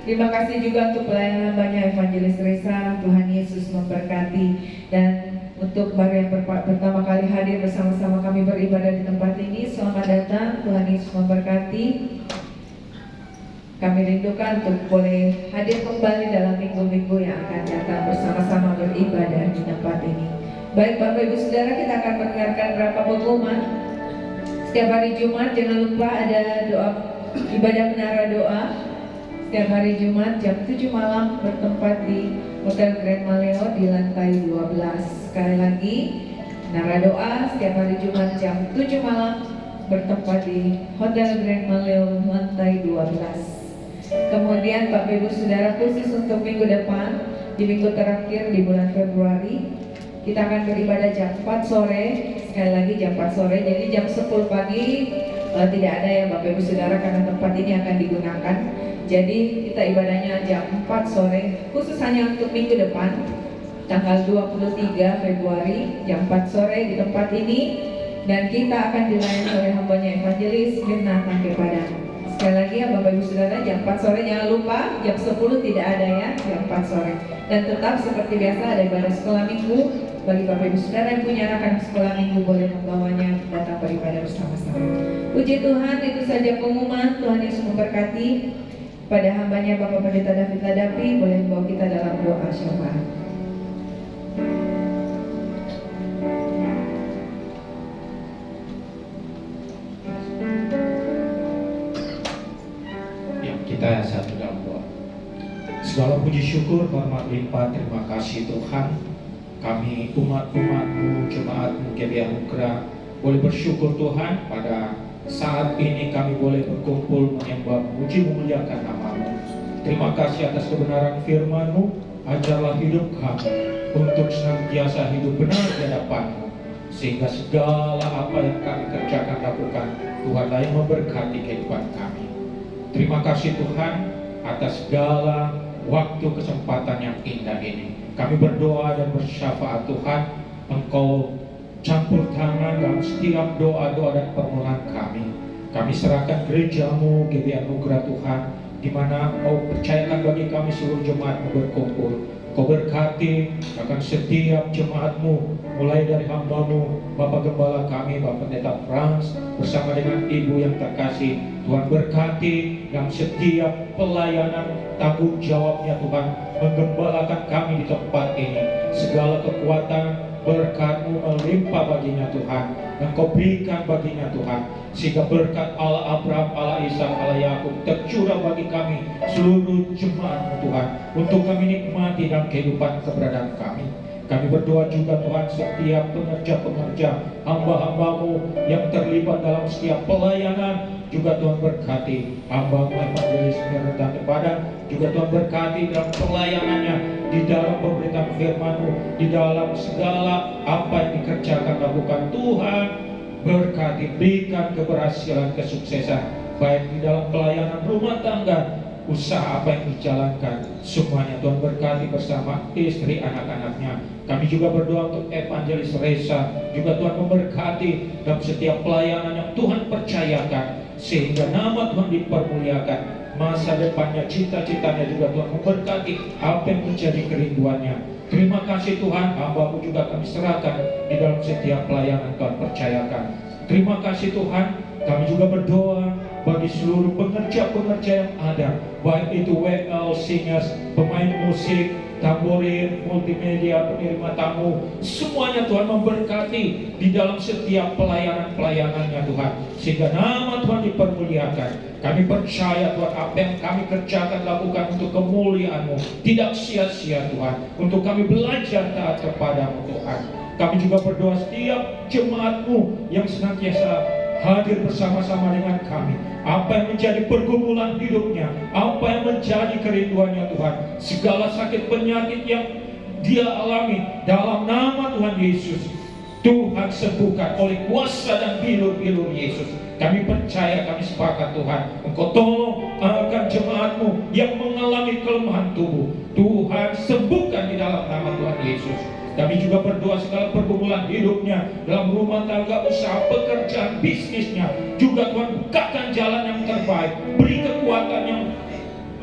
Terima kasih juga untuk pelayanan hambanya Evangelis Resa. Tuhan Yesus memberkati. Dan untuk baru yang pertama kali hadir bersama-sama kami beribadah di tempat ini, selamat datang. Tuhan Yesus memberkati. Kami rindukan untuk boleh hadir kembali dalam minggu-minggu yang akan datang bersama-sama beribadah di tempat ini. Baik Bapak Ibu Saudara, kita akan mendengarkan beberapa pengumuman. Setiap hari Jumat jangan lupa ada doa ibadah menara doa. Setiap hari Jumat jam 7 malam bertempat di Hotel Grand Maleo di lantai 12. Sekali lagi, menara doa setiap hari Jumat jam 7 malam bertempat di Hotel Grand Maleo lantai 12. Kemudian Bapak Ibu Saudara, khusus untuk minggu depan, di minggu terakhir di bulan Februari, kita akan beribadah jam 4 sore. Sekali lagi jam 4 sore, jadi jam 10 pagi tidak ada ya Bapak Ibu Saudara, karena tempat ini akan digunakan. Jadi kita ibadahnya jam 4 sore, khusus hanya untuk minggu depan, tanggal 23 Februari, jam 4 sore di tempat ini. Dan kita akan dilayani oleh hambanya Evangelis Mirna Tangke Padang. Sekali lagi ya Bapak Ibu Saudara, jam 4 sore jangan lupa, jam 10 tidak ada ya, jam 4 sore. Dan tetap seperti biasa ada ibadah sekolah minggu. Bagi Bapak Ibu Saudara yang punya anak-anak sekolah minggu, boleh membawanya datang beribadah bersama-sama. Puji Tuhan, itu saja pengumuman. Tuhan Yesus memberkati. Pada hambanya Bapak Pendeta David Ladapi, boleh membawa kita dalam doa syafaat. Kita satu dalam doa. Segala puji syukur, hormat limpah, terima kasih Tuhan. Kami umat-umat-Mu, jemaat-Mu GBA Mukra, boleh bersyukur Tuhan pada saat ini kami boleh berkumpul menyembah, memuji, memuliakan nama-Mu. Terima kasih atas kebenaran firman-Mu. Ajarlah hidup kami untuk senantiasa hidup benar di hadapan-Mu, sehingga segala apa yang kami kerjakan lakukan, Tuhanlah yang memberkati kehidupan kami. Terima kasih Tuhan atas segala waktu kesempatan yang indah ini. Kami berdoa dan bersyafaat Tuhan, Engkau campur tangan dalam setiap doa-doa dan permohonan kami. Kami serahkan gereja-Mu, GBI Anugerah Tuhan, di mana Kau percayakan bagi kami seluruh jemaat-Mu berkumpul. Kau berkati akan setiap jemaat-Mu, mulai dari hamba-Mu, Bapak Gembala kami, Bapak Pendeta Frans, bersama dengan Ibu yang terkasih. Tuhan berkati dalam setiap pelayanan tanggung jawabnya Tuhan, menggembalakan kami di tempat ini. Segala kekuatan berkat-Mu melimpah baginya Tuhan, Engkau berikan baginya Tuhan, sehingga berkat Allah Abraham, Allah Ishak, Allah Yakub tercurah bagi kami seluruh jemaat-Mu Tuhan, untuk kami nikmati dalam kehidupan keberadaan kami. Kami berdoa juga Tuhan, setiap pengerja-pengerja hamba-hamba-Mu yang terlibat dalam setiap pelayanan, juga Tuhan berkati hamba-Mu Evangelis Mirna Padang, juga Tuhan berkati dalam pelayanannya, di dalam pemberitaan firman-Mu, di dalam segala apa yang dikerjakan lakukan. Tuhan berkati, berikan keberhasilan, kesuksesan, baik di dalam pelayanan rumah tangga, usaha apa yang dijalankan, semuanya Tuhan berkati bersama istri anak-anaknya. Kami juga berdoa untuk Evangelis Reza, juga Tuhan memberkati dalam setiap pelayanan yang Tuhan percayakan, sehingga nama Tuhan dipermuliakan. Masa depannya, cita-citanya juga Tuhan memberkati apa yang menjadi kerinduannya. Terima kasih Tuhan, hamba-Mu juga kami serahkan di dalam setiap pelayanan Tuhan percayakan. Terima kasih Tuhan, kami juga berdoa bagi seluruh pengerja-pengerja yang ada, baik itu WL, singers, pemain musik, tamborin, multimedia, penerima tamu, semuanya Tuhan memberkati di dalam setiap pelayanan-pelayanannya Tuhan, sehingga nama Tuhan dipermuliakan. Kami percaya Tuhan, apa yang kami kerjakan lakukan untuk kemuliaan-Mu, tidak sia-sia Tuhan, untuk kami belajar taat kepada-Mu Tuhan. Kami juga berdoa setiap jemaat-Mu yang senantiasa hadir bersama-sama dengan kami, apa yang menjadi pergumulan hidupnya, apa yang menjadi kerinduannya Tuhan, segala sakit penyakit yang dia alami, dalam nama Tuhan Yesus, Tuhan sembuhkan oleh kuasa dan bilur-bilur Yesus. Kami percaya, kami sepakat Tuhan, Engkau tolong akan jemaat-Mu yang mengalami kelemahan tubuh, Tuhan sembuhkan di dalam nama Tuhan Yesus. Kami juga berdoa segala pergumulan hidupnya, dalam rumah tangga, usaha, pekerjaan, bisnisnya, juga Tuhan bukakan jalan yang terbaik, beri kekuatan yang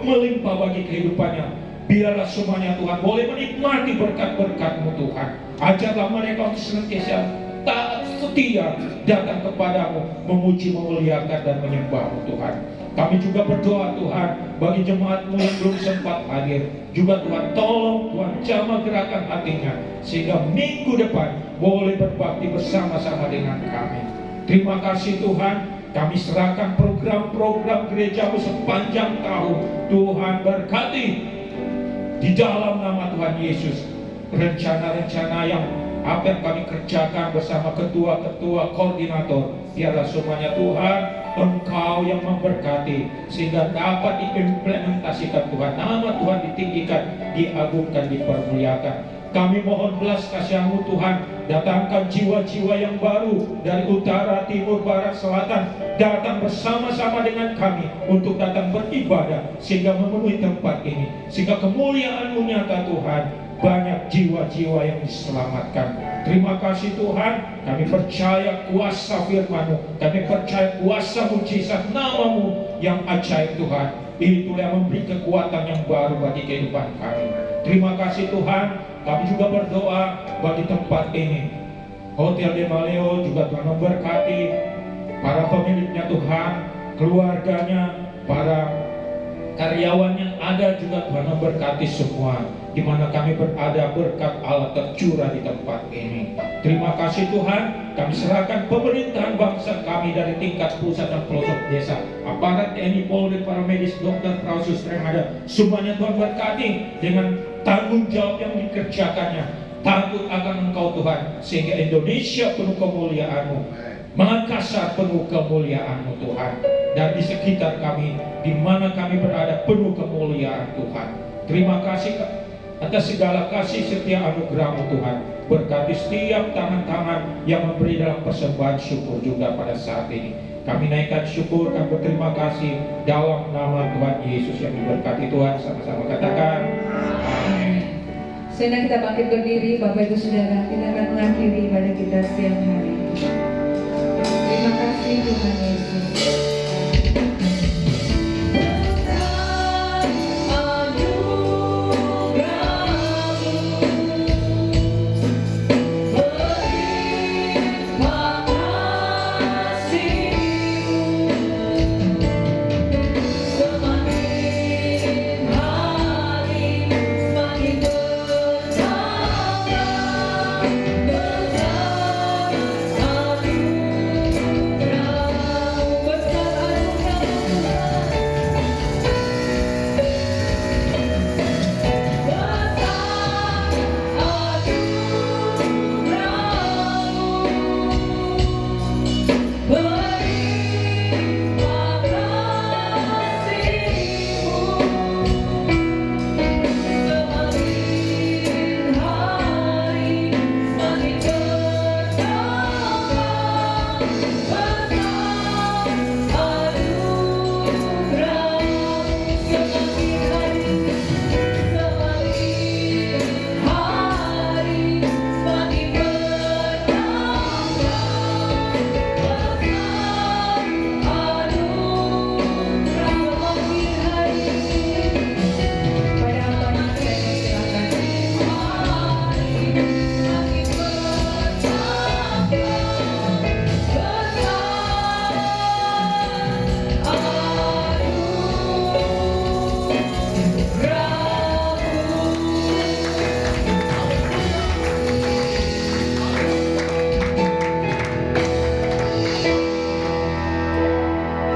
melimpah bagi kehidupannya. Biarlah semuanya Tuhan boleh menikmati berkat-berkat-Mu Tuhan. Ajarlah mereka untuk senantiasa taat, setia, datang kepada-Mu, memuji, memuliakan dan menyembah-Mu Tuhan. Kami juga berdoa Tuhan bagi jemaat-Mu yang belum sempat hadir, juga Tuhan tolong Tuhan jamah gerakan hatinya, sehingga minggu depan boleh berbakti bersama-sama dengan kami. Terima kasih Tuhan, kami serahkan program-program gereja-Mu sepanjang tahun. Tuhan berkati di dalam nama Tuhan Yesus, rencana-rencana yang apa yang kami kerjakan bersama ketua-ketua koordinator, biarlah semuanya Tuhan Engkau yang memberkati, sehingga dapat diimplementasikan Tuhan. Nama Tuhan ditinggikan, diagungkan, dipermuliakan. Kami mohon belas kasihan-Mu Tuhan, datangkan jiwa-jiwa yang baru dari utara, timur, barat, selatan, datang bersama-sama dengan kami untuk datang beribadah, sehingga memenuhi tempat ini, sehingga kemuliaan-Mu nyata Tuhan. Banyak jiwa-jiwa yang diselamatkan. Terima kasih Tuhan, kami percaya kuasa firman-Mu, kami percaya kuasa mujizat nama-Mu yang ajaib Tuhan. Itulah yang memberi kekuatan yang baru bagi kehidupan kami. Terima kasih Tuhan, kami juga berdoa bagi tempat ini. Hotel de Maleo juga Tuhan memberkati para pemiliknya Tuhan, keluarganya, para karyawan yang ada juga Tuhan memberkati semua. Di mana kami berada, berkat Allah tercurah di tempat ini. Terima kasih Tuhan, kami serahkan pemerintahan bangsa kami dari tingkat pusat dan pelosok desa, aparat TNI, Polri, para medis, dokter, perawat, suster yang ada, semuanya Tuhan berkati dengan tanggung jawab yang dikerjakannya, takut akan Engkau Tuhan, sehingga Indonesia penuh kemuliaan-Mu, Makassar penuh kemuliaan-Mu Tuhan, dan di sekitar kami, di mana kami berada penuh kemuliaan Tuhan. Terima kasih atas segala kasih setia anugerah-Mu Tuhan. Berkati setiap tangan-tangan yang memberi dalam persembahan syukur juga pada saat ini. Kami naikkan syukur, kami berterima kasih dalam nama Tuhan Yesus yang diberkati Tuhan. Sama-sama katakan amin. Senang kita bangkit berdiri, Bapak Ibu Saudara, kita akan mengakhiri ibadah kita siang hari. Terima kasih Tuhan Yesus.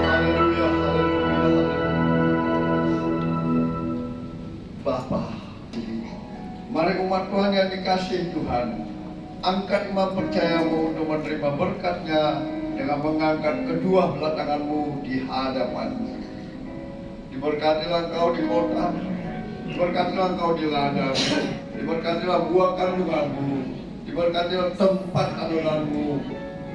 Haleluya, haleluya, haleluya. Bapa, mari umat Tuhan yang dikasihi Tuhan, angkat iman percayamu untuk menerima berkatnya dengan mengangkat kedua belah tanganmu di hadapanmu. Diberkatilah engkau di kota, diberkatilah engkau di ladang, diberkatilah buah kandunganmu, diberkatilah tempat adonanmu,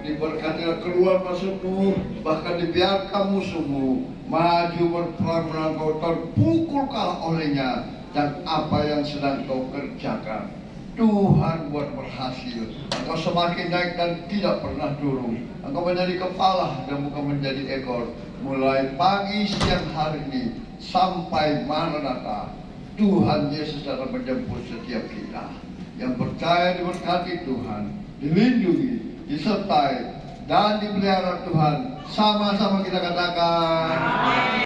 diberkatilah keluar masukmu, bahkan dibiarkan musuhmu maju berperang melawan kau, terpukul kalah olehnya, dan apa yang sedang kau kerjakan Tuhan buat berhasil. Engkau semakin naik dan tidak pernah turun. Engkau menjadi kepala dan bukan menjadi ekor. Mulai pagi siang hari ini sampai Maranatha, Tuhan Yesus akan menjemput setiap kita. Yang percaya diberkati Tuhan, dilindungi, disertai, dan dipelihara Tuhan. Sama-sama kita katakan.